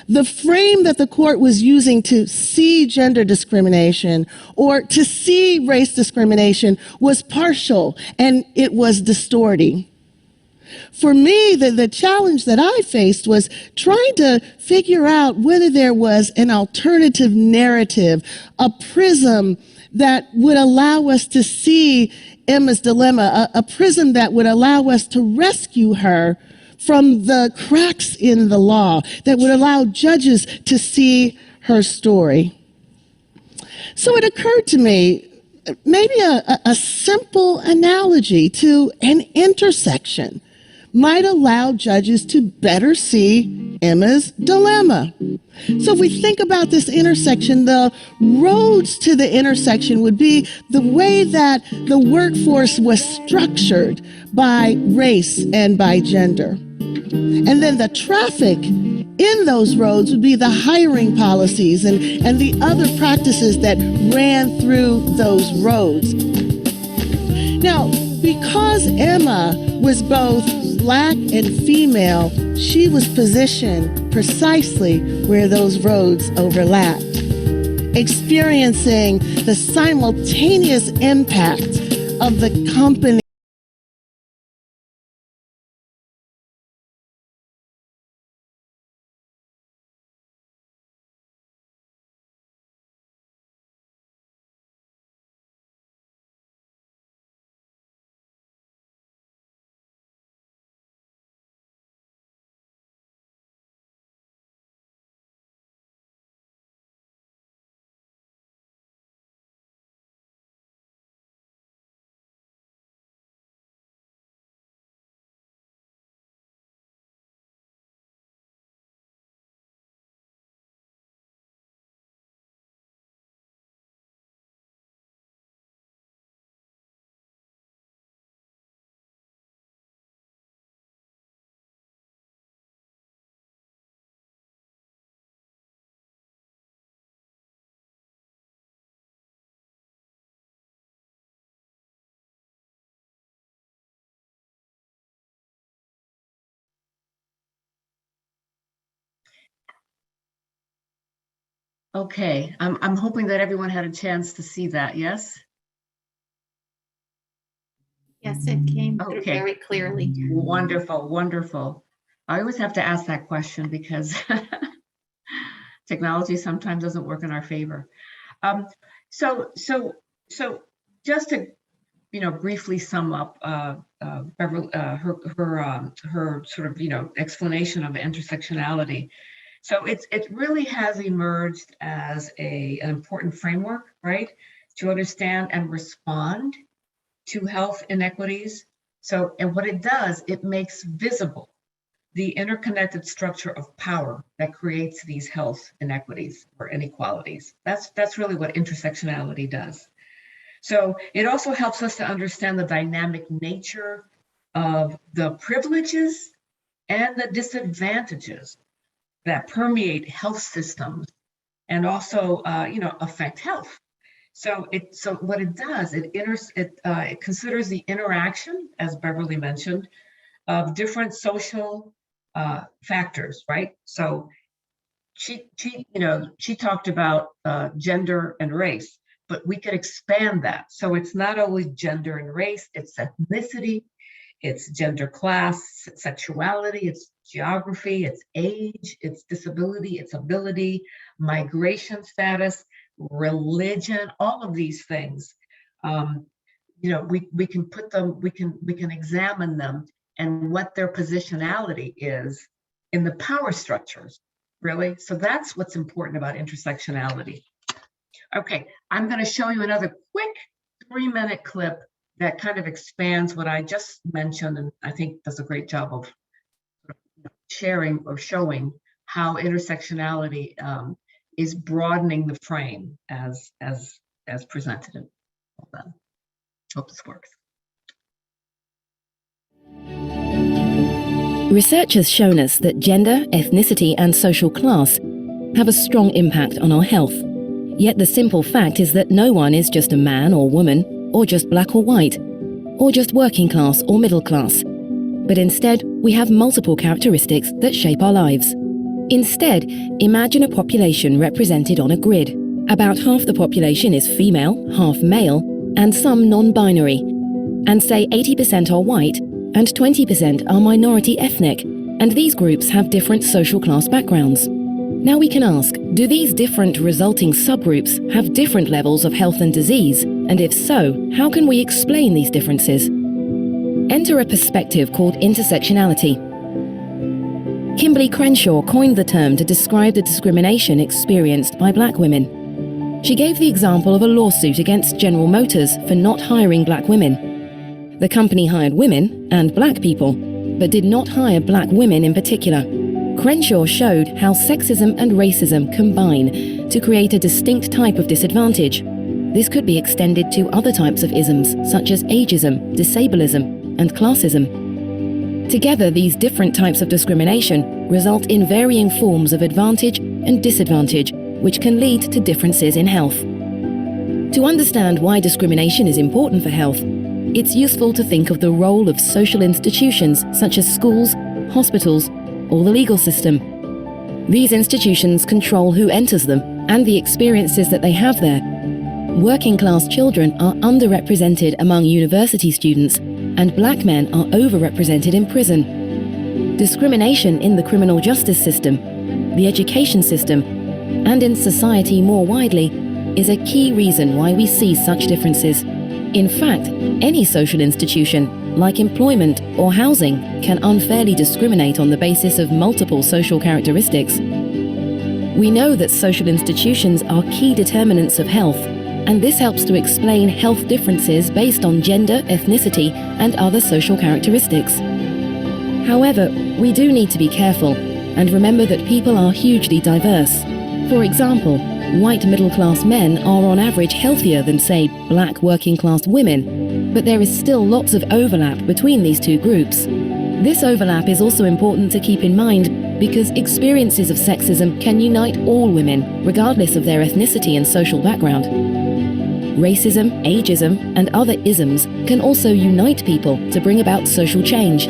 The frame that the court was using to see gender discrimination or to see race discrimination was partial and it was distorting. For me, the challenge that I faced was trying to figure out whether there was an alternative narrative, a prism that would allow us to see Emma's dilemma, a prism that would allow us to rescue her from the cracks in the law, that would allow judges to see her story. So it occurred to me, maybe a simple analogy to an intersection might allow judges to better see Emma's dilemma. So if we think about this intersection, the roads to the intersection would be the way that the workforce was structured by race and by gender. And then the traffic in those roads would be the hiring policies and the other practices that ran through those roads. Now, because Emma was both Black and female, she was positioned precisely where those roads overlapped, experiencing the simultaneous impact of the company Okay, I'm hoping that everyone had a chance to see that, yes? Yes, it came through Okay. very clearly. Wonderful, wonderful. I always have to ask that question because technology sometimes doesn't work in our favor. So just to, briefly sum up Beverly, her sort of, explanation of intersectionality. So it really has emerged as an important framework, right, to understand and respond to health inequities. So, and what it does, it makes visible the interconnected structure of power that creates these health inequities or inequalities. That's really what intersectionality does. So it also helps us to understand the dynamic nature of the privileges and the disadvantages that permeate health systems and also, affect health. So what it does, it considers the interaction, as Beverly mentioned, of different social factors, right? So she talked about gender and race, but we could expand that. So it's not only gender and race, it's ethnicity, it's gender, class, sexuality, it's geography, it's age, it's disability, it's ability, migration status, religion, all of these things. We can put them, we can examine them and what their positionality is in the power structures, really. So that's what's important about intersectionality. Okay, I'm going to show you another quick 3-minute clip that kind of expands what I just mentioned, and I think does a great job of sharing or showing how intersectionality is broadening the frame as presented. Hold on. Hope this works. Research has shown us that gender, ethnicity, and social class have a strong impact on our health. Yet the simple fact is that no one is just a man or woman, or just black or white, or just working class or middle class. But instead, we have multiple characteristics that shape our lives. Instead, imagine a population represented on a grid. About half the population is female, half male, and some non-binary. And say 80% are white, and 20% are minority ethnic, and these groups have different social class backgrounds. Now we can ask, do these different resulting subgroups have different levels of health and disease? And if so, how can we explain these differences? Enter a perspective called intersectionality. Kimberly Crenshaw coined the term to describe the discrimination experienced by black women. She gave the example of a lawsuit against General Motors for not hiring black women. The company hired women and black people, but did not hire black women in particular. Crenshaw showed how sexism and racism combine to create a distinct type of disadvantage. This could be extended to other types of isms, such as ageism, disableism, and classism. Together, these different types of discrimination result in varying forms of advantage and disadvantage, which can lead to differences in health. To understand why discrimination is important for health, it's useful to think of the role of social institutions such as schools, hospitals, or the legal system. These institutions control who enters them and the experiences that they have there. Working class children are underrepresented among university students, and black men are overrepresented in prison. Discrimination in the criminal justice system, the education system, and in society more widely is a key reason why we see such differences. In fact, any social institution, like employment or housing, can unfairly discriminate on the basis of multiple social characteristics. We know that social institutions are key determinants of health, and this helps to explain health differences based on gender, ethnicity, and other social characteristics. However, we do need to be careful and remember that people are hugely diverse. For example, white middle-class men are on average healthier than, say, black working-class women, but there is still lots of overlap between these two groups. This overlap is also important to keep in mind because experiences of sexism can unite all women, regardless of their ethnicity and social background. Racism, ageism, and other isms can also unite people to bring about social change.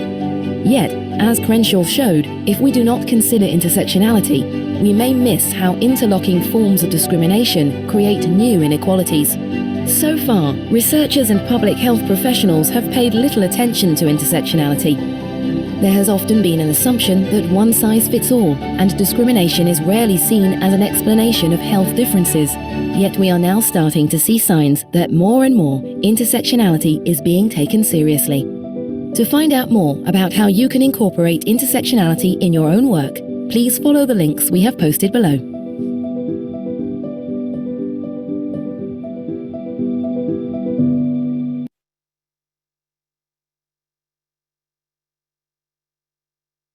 Yet, as Crenshaw showed, if we do not consider intersectionality, we may miss how interlocking forms of discrimination create new inequalities. So far, researchers and public health professionals have paid little attention to intersectionality. There has often been an assumption that one size fits all, and discrimination is rarely seen as an explanation of health differences. Yet we are now starting to see signs that more and more intersectionality is being taken seriously. To find out more about how you can incorporate intersectionality in your own work, please follow the links we have posted below.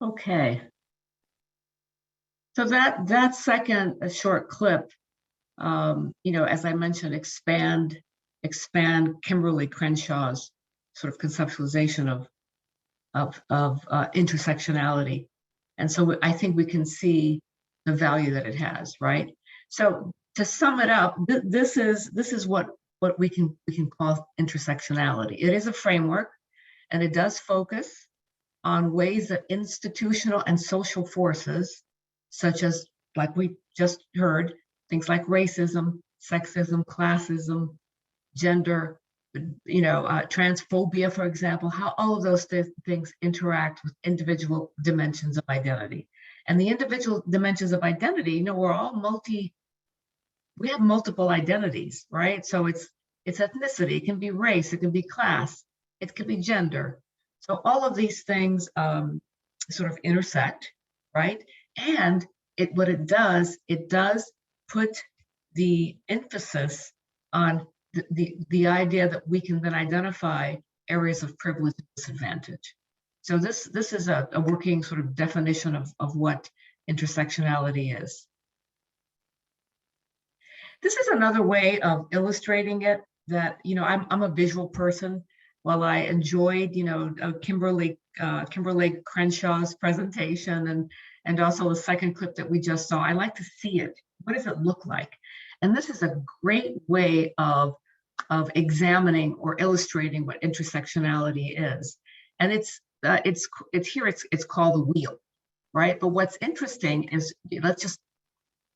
Okay. So that second short clip, as I mentioned, expand Kimberly Crenshaw's sort of conceptualization of intersectionality, and so I think we can see the value that it has, right? So to sum it up, this is what we can call intersectionality. It is a framework, and it does focus on ways that institutional and social forces, such as, like we just heard, things like racism, sexism, classism, gender, transphobia, for example, how all of those things interact with individual dimensions of identity. And the individual dimensions of identity, we're all we have multiple identities, right? So it's ethnicity, it can be race, it can be class, it can be gender. So all of these things sort of intersect, right? And what it does put the emphasis on the idea that we can then identify areas of privilege and disadvantage. So this is a working sort of definition of what intersectionality is. This is another way of illustrating it, that I'm a visual person. While I enjoyed Kimberly Crenshaw's presentation and also the second clip that we just saw, I like to see it. What does it look like? And this is a great way of examining or illustrating what intersectionality is. And it's called the wheel, right? But what's interesting is, let's just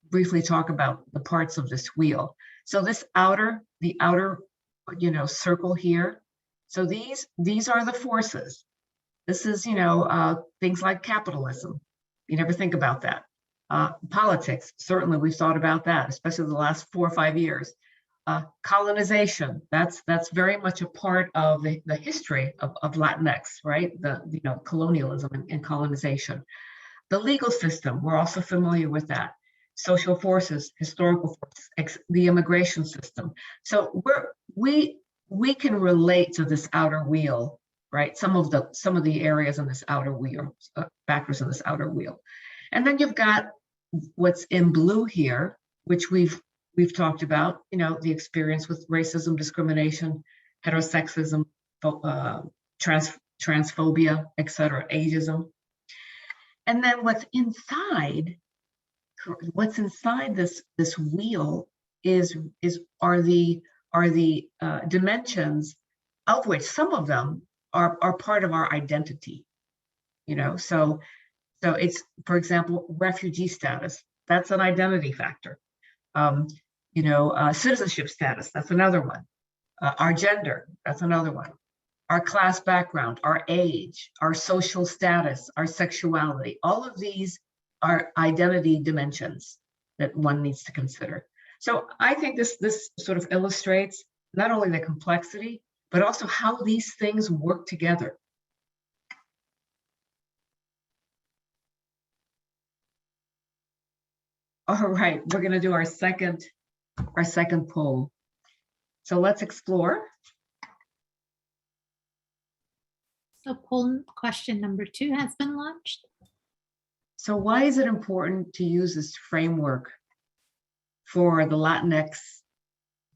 briefly talk about the parts of this wheel. So the outer circle here. So these are the forces. This is things like capitalism. You never think about that. Politics, certainly we've thought about that, especially the last 4 or 5 years. Colonization, that's very much a part of the history of Latinx, right? The colonialism and colonization. The legal system, we're also familiar with that. Social forces, historical forces, the immigration system. So we can relate to this outer wheel, right? Some of the areas in this outer wheel, factors in this outer wheel. And then you've got what's in blue here, which we've talked about, the experience with racism, discrimination, heterosexism, transphobia, et cetera, ageism. And then what's inside this wheel are the dimensions, of which some of them are part of our identity. So it's, for example, refugee status. That's an identity factor. Citizenship status. That's another one. Our gender. That's another one. Our class background, our age, our social status, our sexuality. All of these are identity dimensions that one needs to consider. So I think this sort of illustrates not only the complexity, but also how these things work together. All right, we're going to do our second poll. So let's explore. So poll question number 2 has been launched. So why is it important to use this framework for the Latinx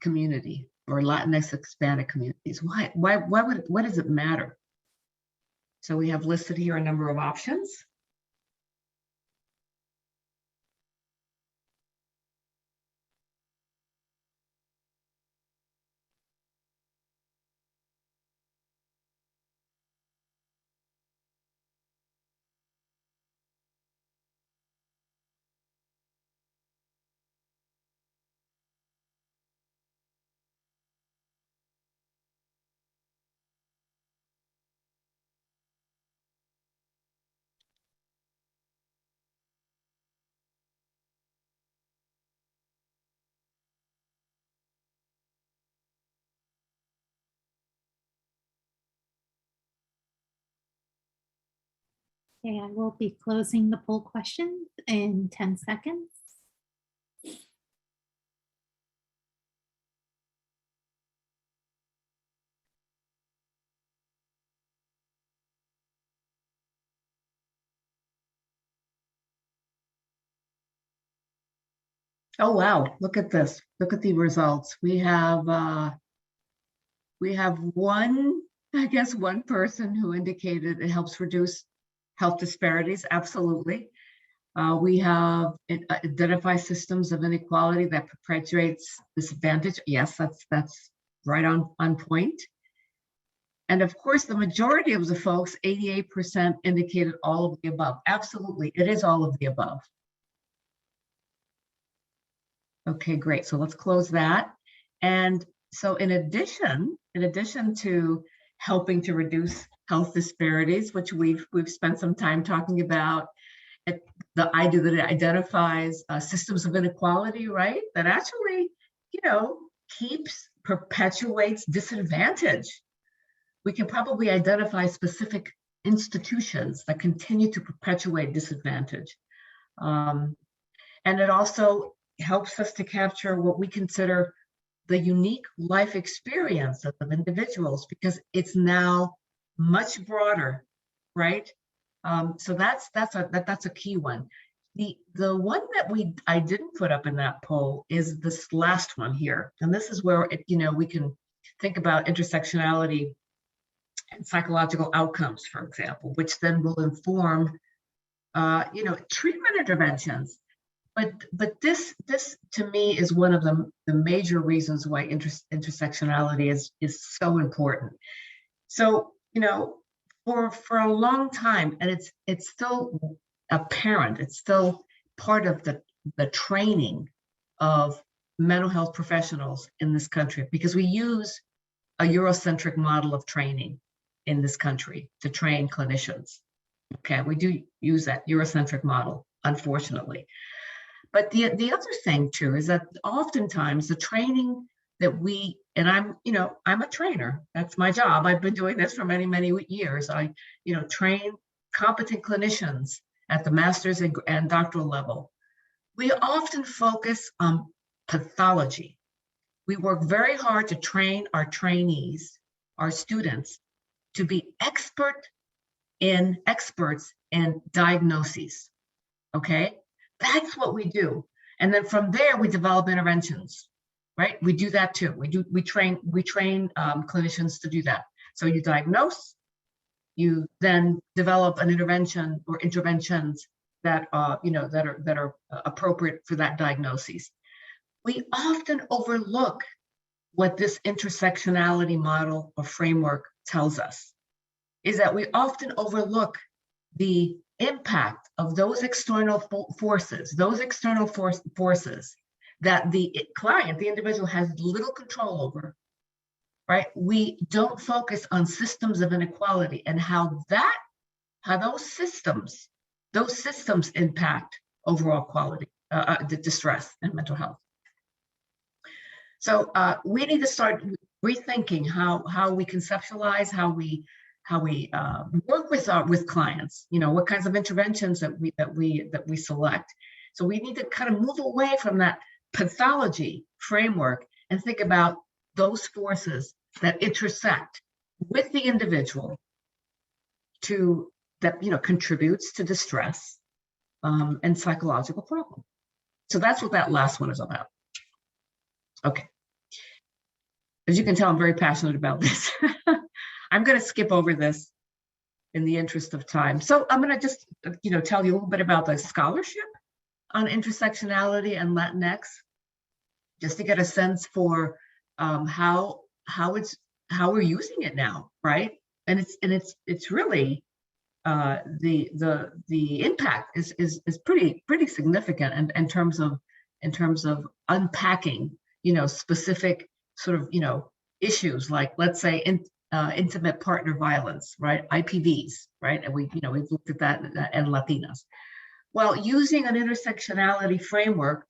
community or Latinx Hispanic communities? Why does it matter? So we have listed here a number of options. Okay, I will be closing the poll questions in 10 seconds. Oh, wow. Look at this. Look at the results. We have one, I guess, one person who indicated it helps reduce health disparities. Absolutely. We have identify systems of inequality that perpetuates disadvantage. Yes, that's right on point. And of course, the majority of the folks, 88%, indicated all of the above. Absolutely, it is all of the above. Okay, great. So let's close that. And so in addition to helping to reduce health disparities, which we've spent some time talking about, the idea that it identifies systems of inequality, right? That actually, perpetuates disadvantage. We can probably identify specific institutions that continue to perpetuate disadvantage. And it also helps us to capture what we consider the unique life experience of individuals, because it's now much broader, right? So that's a key one. The one that I didn't put up in that poll is this last one here, and this is where we can think about intersectionality and psychological outcomes, for example, which then will inform treatment interventions. But this to me is one of the major reasons why intersectionality is so important. So for a long time, and it's still apparent, it's still part of the training of mental health professionals in this country, because we use a Eurocentric model of training in this country to train clinicians. Okay, we do use that Eurocentric model, unfortunately. But the other thing too is that oftentimes the training that I'm a trainer. That's my job. I've been doing this for many, many years. I, train competent clinicians at the master's and doctoral level. We often focus on pathology. We work very hard to train our trainees, our students, to be experts in diagnoses. Okay, that's what we do, and then from there we develop interventions. Right, we do that too. We train clinicians to do that. So you diagnose, you then develop an intervention or interventions that are appropriate for that diagnosis. We often overlook what this intersectionality model or framework tells us, is that we often overlook the impact of those external forces, that the client, the individual, has little control over, right? We don't focus on systems of inequality and how those systems impact overall quality, the distress and mental health. So we need to start rethinking how we conceptualize, how we work with clients. What kinds of interventions that we select. So we need to kind of move away from that pathology framework and think about those forces that intersect with the individual that contributes to distress and psychological problem. So that's what that last one is about. Okay. As you can tell, I'm very passionate about this. I'm going to skip over this in the interest of time. So I'm going to just tell you a little bit about the scholarship on intersectionality and Latinx, just to get a sense for how we're using it now, right? And it's really the impact is pretty significant, and in terms of unpacking specific sort of issues, like, let's say, intimate partner violence, right? IPVs, right? And we've looked at that, and Latinas. Well, using an intersectionality framework,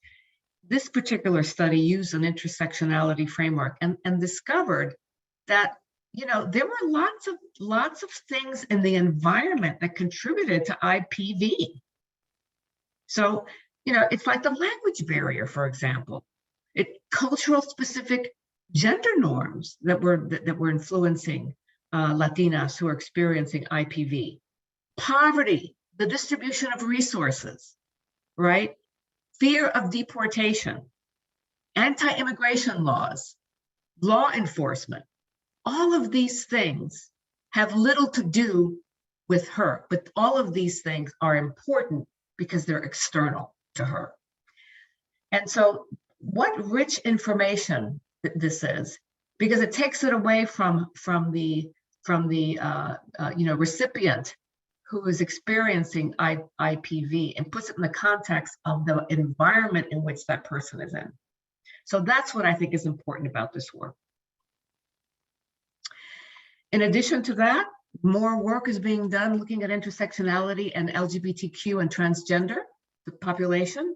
this particular study used an intersectionality framework and discovered that there were lots of things in the environment that contributed to IPV. So, it's like the language barrier, for example, cultural specific gender norms that were influencing Latinas who are experiencing IPV, poverty, the distribution of resources, right? Fear of deportation, anti-immigration laws, law enforcement. All of these things have little to do with her, but all of these things are important because they're external to her. And so what rich information this is, because it takes it away from the recipient who is experiencing IPV and puts it in the context of the environment in which that person is in. So that's what I think is important about this work. In addition to that, more work is being done looking at intersectionality and LGBTQ and transgender population.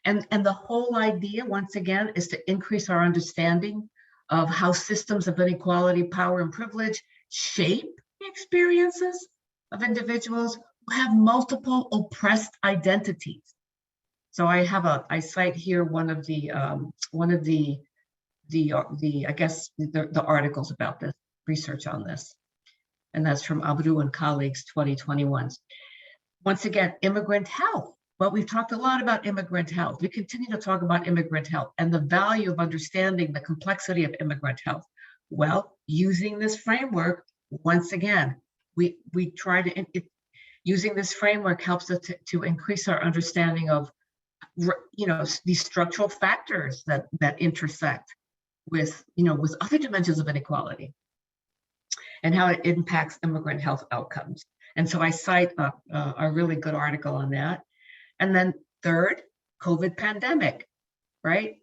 And the whole idea, once again, is to increase our understanding of how systems of inequality, power, and privilege shape the experiences of individuals who have multiple oppressed identities. So I cite here one of the articles about this, research on this, and that's from Abdu and colleagues 2021. Once again, immigrant health. Well, we've talked a lot about immigrant health. We continue to talk about immigrant health and the value of understanding the complexity of immigrant health. Well, using this framework, once again, we try to, using this framework helps us to increase our understanding of, these structural factors that intersect with other dimensions of inequality and how it impacts immigrant health outcomes. And so I cite a really good article on that. And then third, COVID pandemic, right?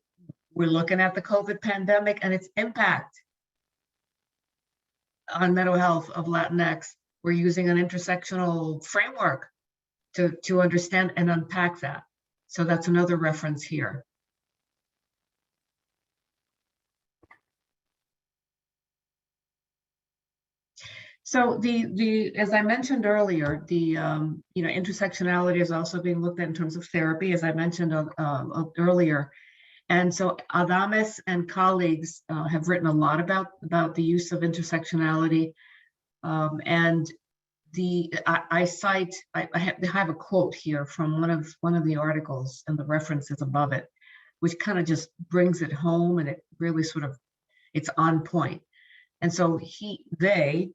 We're looking at the COVID pandemic and its impact on mental health of Latinx. We're using an intersectional framework to understand and unpack that. So that's another reference here. So as I mentioned earlier, the intersectionality is also being looked at in terms of therapy, as I mentioned earlier. And so Adames and colleagues have written a lot about the use of intersectionality. And I have a quote here from one of the articles and the references above it, which kind of just brings it home, and it really it's on point. And so they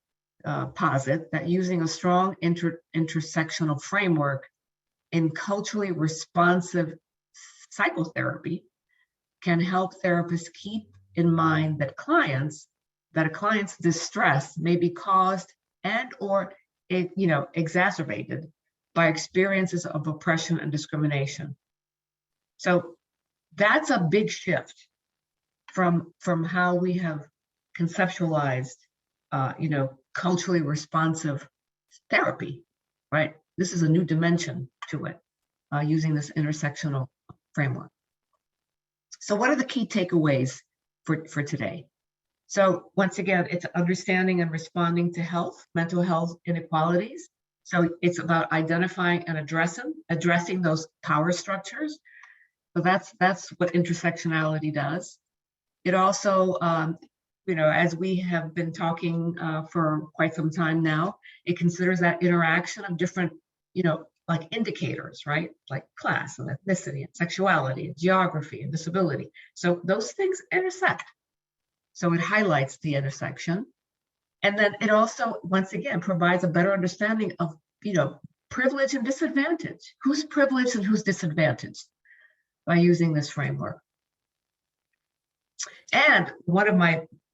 posit that using a strong intersectional framework in culturally responsive psychotherapy can help therapists keep in mind that a client's distress may be caused and or exacerbated by experiences of oppression and discrimination. So that's a big shift from how we have conceptualized culturally responsive therapy, right? This is a new dimension to it, using this intersectional framework. So what are the key takeaways for today? So once again, it's understanding and responding to health, mental health inequalities. So it's about identifying and addressing those power structures. So that's what intersectionality does. It also, as we have been talking for quite some time now, it considers that interaction of different, like indicators, right? Like class and ethnicity and sexuality and geography and disability. So those things intersect. So it highlights the intersection. And then it also, once again, provides a better understanding of, privilege and disadvantage. Who's privileged and who's disadvantaged by using this framework. And one of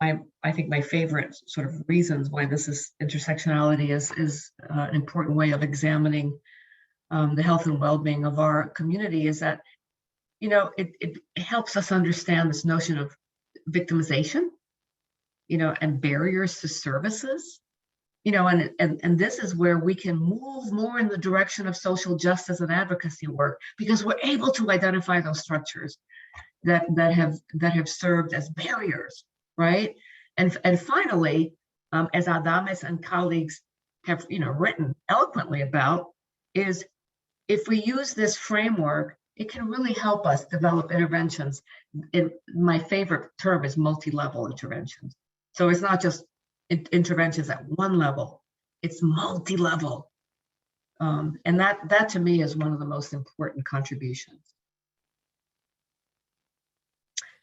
I think my favorite sort of reasons why this is intersectionality is an important way of examining the health and well-being of our community is that, it helps us understand this notion of victimization, and barriers to services, and this is where we can move more in the direction of social justice and advocacy work, because we're able to identify those structures that have served as barriers, right? And finally, as Adames and colleagues have written eloquently about, is if we use this framework, it can really help us develop interventions. My favorite term is multi-level interventions. So it's not just interventions at one level, it's multi-level. And that to me is one of the most important contributions.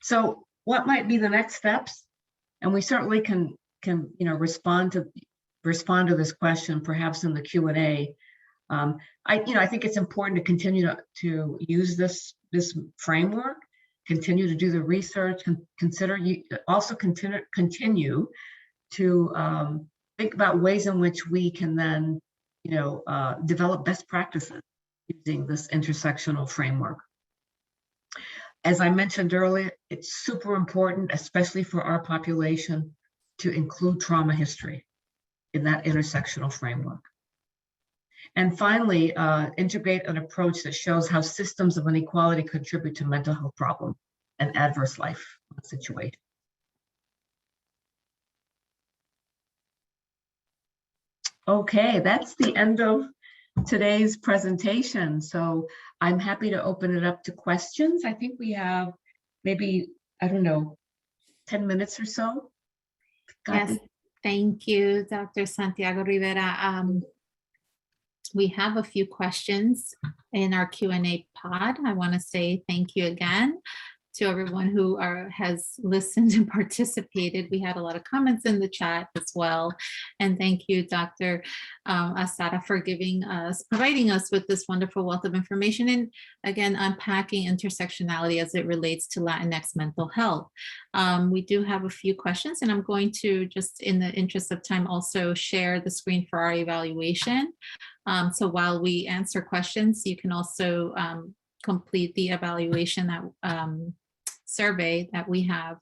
So what might be the next steps? And we certainly can respond to this question perhaps in the Q&A. I think it's important to continue to use this framework, continue to do the research, continue to think about ways in which we can then develop best practices using this intersectional framework. As I mentioned earlier, it's super important, especially for our population, to include trauma history in that intersectional framework. And finally, integrate an approach that shows how systems of inequality contribute to mental health problems and adverse life situations. Okay, that's the end of today's presentation. So I'm happy to open it up to questions. I think we have maybe, I don't know, 10 minutes or so. Yes, thank you, Dr. Santiago Rivera. We have a few questions in our Q&A pod. I want to say thank you again to everyone who has listened and participated. We had a lot of comments in the chat as well. And thank you, Dr. Azara, for providing us with this wonderful wealth of information, and again, unpacking intersectionality as it relates to Latinx mental health. We do have a few questions, and I'm going to, just in the interest of time, also share the screen for our evaluation. So while we answer questions, you can also complete the evaluation that survey that we have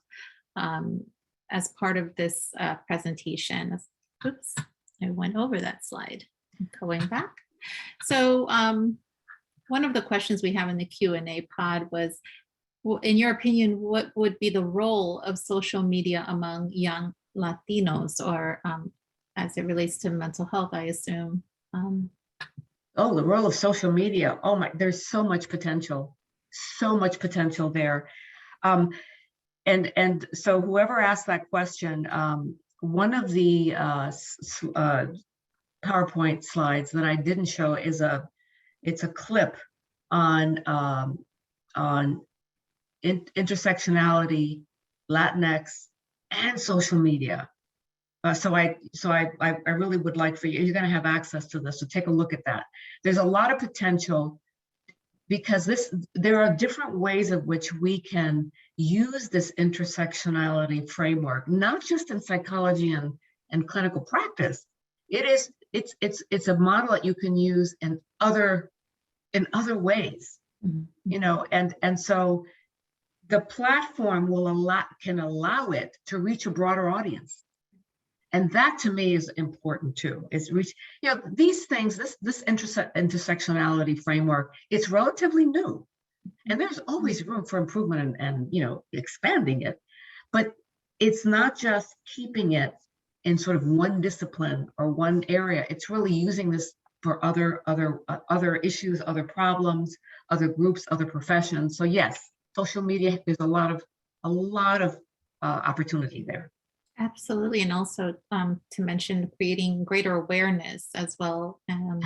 as part of this presentation. Oops, I went over that slide. Going back. So one of the questions we have in the Q&A pod was, in your opinion, what would be the role of social media among young Latinos, or as it relates to mental health, I assume? Oh, the role of social media. Oh my, there's so much potential there. And so whoever asked that question, one of the PowerPoint slides that I didn't show is it's a clip on intersectionality, Latinx, and social media. So I really would like for you, you're going to have access to this, so take a look at that. There's a lot of potential, because there are different ways of which we can use this intersectionality framework, not just in psychology and clinical practice. It's a model that you can use in other ways, and so the platform can allow it to reach a broader audience. And that to me is important too. Is reach, these things, this intersectionality framework, it's relatively new, and there's always room for improvement and expanding it. But it's not just keeping it in sort of one discipline or one area. It's really using this for other issues, other problems, other groups, other professions. So yes, social media, there's a lot of opportunity there. Absolutely, and also to mention creating greater awareness as well among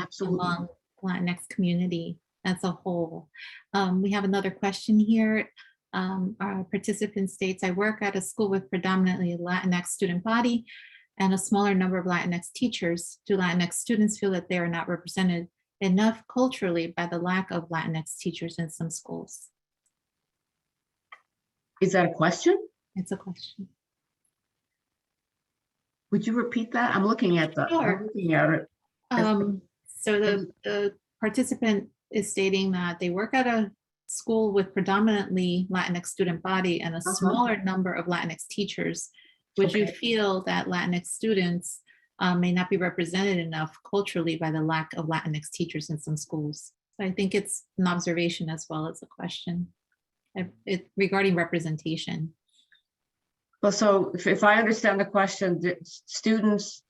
Latinx community as a whole. We have another question here. Our participant states, I work at a school with predominantly Latinx student body and a smaller number of Latinx teachers. Do Latinx students feel that they are not represented enough culturally by the lack of Latinx teachers in some schools? Is that a question? It's a question. Would you repeat that? I'm looking at it. So the participant is stating that they work at a school with predominantly Latinx student body and a smaller number of Latinx teachers. Would you feel that Latinx students may not be represented enough culturally by the lack of Latinx teachers in some schools? So I think it's an observation as well as a question regarding representation. Well, so if I understand the question, the students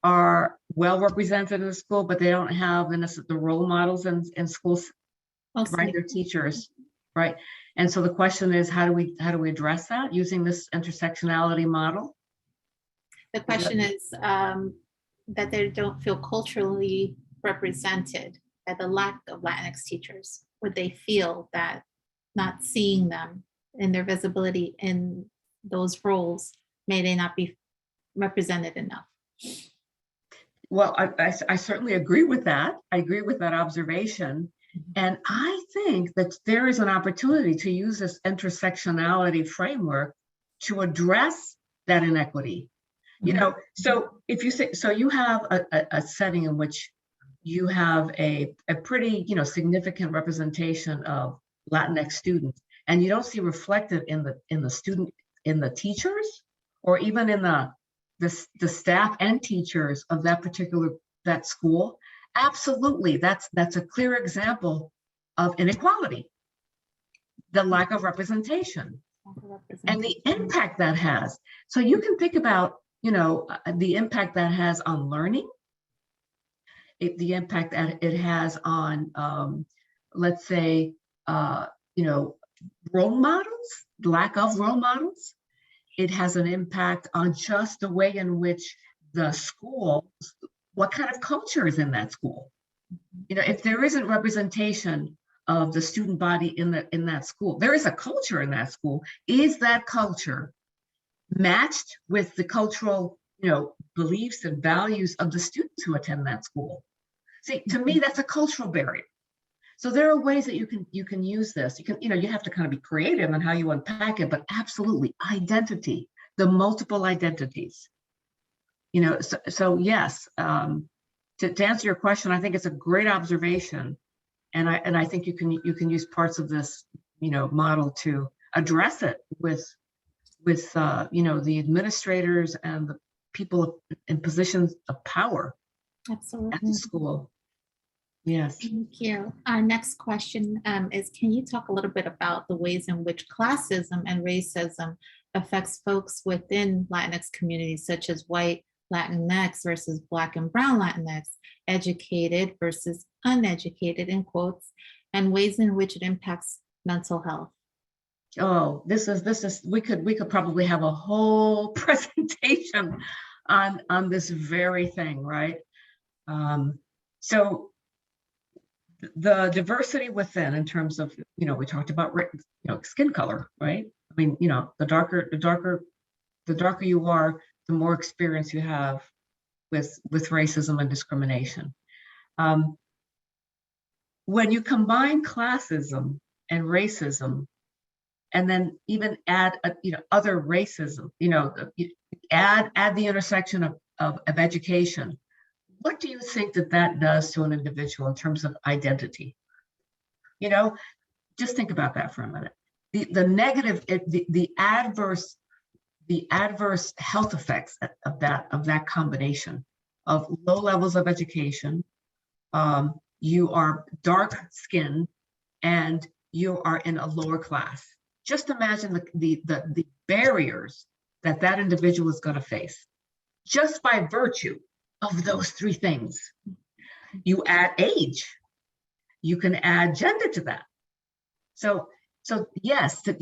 are well represented in the school, but they don't have the role models in schools, right? Mostly. They're teachers, right? And so the question is, how do we address that using this intersectionality model? The question is that they don't feel culturally represented by the lack of Latinx teachers. Would they feel that not seeing them in their visibility in those roles, may they not be represented enough? Well, I certainly agree with that. I agree with that observation. And I think that there is an opportunity to use this intersectionality framework to address that inequity. You know, so if you say, so you have a setting in which you have a pretty, significant representation of Latinx students, and you don't see reflected in the teachers, or even in the staff and teachers of that school. Absolutely, that's a clear example of inequality, the lack of representation, and the impact that has. So you can think about, the impact that has on learning, the impact that it has on, let's say, role models, lack of role models. It has an impact on just the way in which the school, what kind of culture is in that school. If there isn't representation of the student body in that school, there is a culture in that school. Is that culture matched with the cultural, beliefs and values of the students who attend that school? See, to me, that's a cultural barrier. So there are ways that you can use this. You have to kind of be creative on how you unpack it, but absolutely, identity, the multiple identities. So yes, to answer your question, I think it's a great observation, and I think you can use parts of this, model to address it with the administrators and the people in positions of power at Absolutely. the school. Yes. Thank you. Our next question is, can you talk a little bit about the ways in which classism and racism affects folks within Latinx communities, such as white Latinx versus Black and Brown Latinx, educated versus uneducated, in quotes, and ways in which it impacts mental health? Oh, this is we could probably have a whole presentation on this very thing, right? So the diversity within, in terms of, we talked about, skin color, right? I mean, the darker you are, the more experience you have with racism and discrimination. When you combine classism and racism, and then even add, other racism, add the intersection of education, what do you think that does to an individual in terms of identity? Just think about that for a minute. The negative, the adverse health effects of that combination of low levels of education, you are dark skinned, and you are in a lower class. Just imagine the barriers that individual is going to face just by virtue of those three things. You add age, you can add gender to that. So yes, to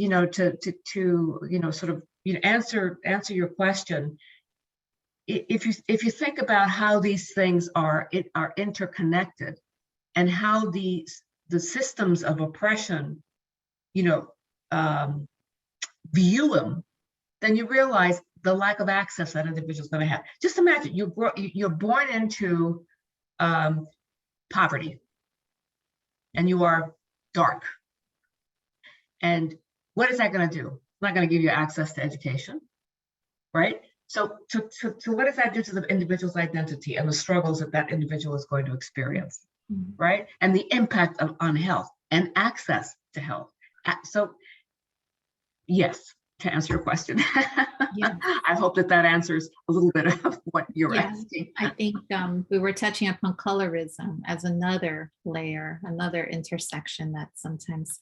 sort of answer your question. If you think about how these things are interconnected, and how the systems of oppression, view them, then you realize the lack of access that individual is going to have. Just imagine you're born into poverty, and you are dark. And what is that going to do? It's not going to give you access to education, right? So what does that do to the individual's identity and the struggles that individual is going to experience, right? And the impact on health and access to health. So yes, to answer your question. Yeah. I hope that answers a little bit of what you're asking. I think we were touching upon colorism as another layer, another intersection that sometimes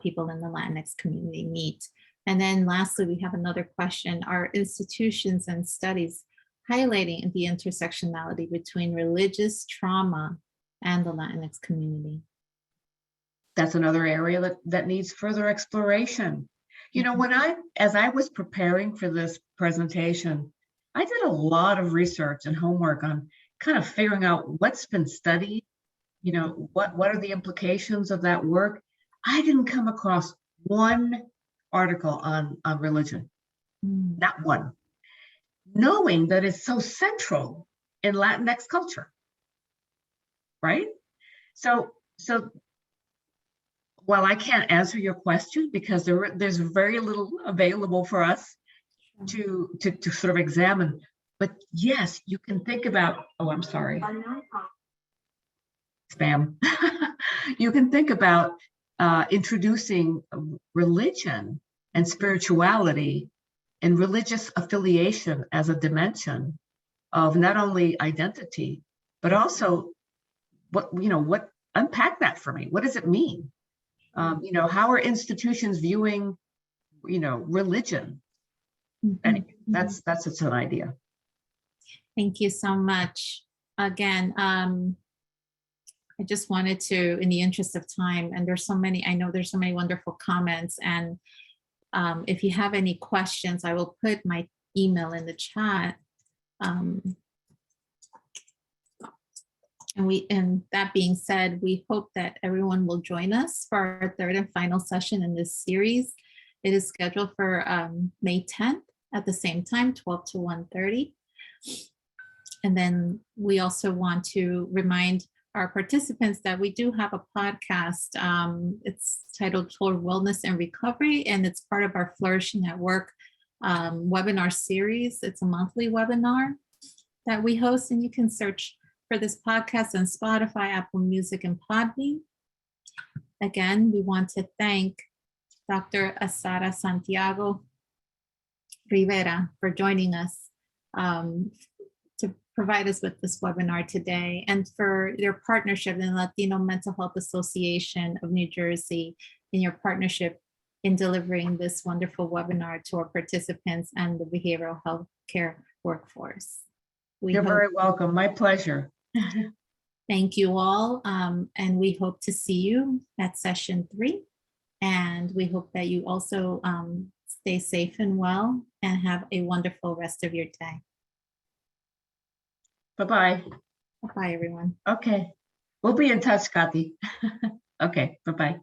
people in the Latinx community meet. And then lastly, we have another question. Are institutions and studies highlighting the intersectionality between religious trauma and the Latinx community? That's another area that needs further exploration. You know, as I was preparing for this presentation, I did a lot of research and homework on kind of figuring out what's been studied, you know, what are the implications of that work. I didn't come across one article on religion, not one, knowing that it's so central in Latinx culture, right? So while I can't answer your question because there's very little available for us to sort of examine, but yes, you can think about, oh, I'm sorry, spam. You can think about introducing religion and spirituality and religious affiliation as a dimension of not only identity, but also what unpack that for me. What does it mean? You know, how are institutions viewing, you know, religion? Anyway, that's an idea. Thank you so much. Again, I just wanted to, in the interest of time, and there's so many, I know there's so many wonderful comments, and if you have any questions, I will put my email in the chat. And that being said, we hope that everyone will join us for our third and final session in this series. It is scheduled for May 10th at the same time, 12 to 1:30. And then we also want to remind our participants that we do have a podcast. It's titled Toward Wellness and Recovery, and it's part of our Flourishing at Work webinar series. It's a monthly webinar that we host, and you can search for this podcast on Spotify, Apple Music, and Podbean. Again, we want to thank Dr. Azara Santiago Rivera for joining us to provide us with this webinar today, and for your partnership in the Latino Mental Health Association of New Jersey, in your partnership in delivering this wonderful webinar to our participants and the behavioral health care workforce. You're very welcome. My pleasure. Thank you all. And we hope to see you at session 3. And we hope that you also stay safe and well and have a wonderful rest of your day. Bye-bye. Bye, everyone. Okay. We'll be in touch, Kathy. Okay. Bye-bye.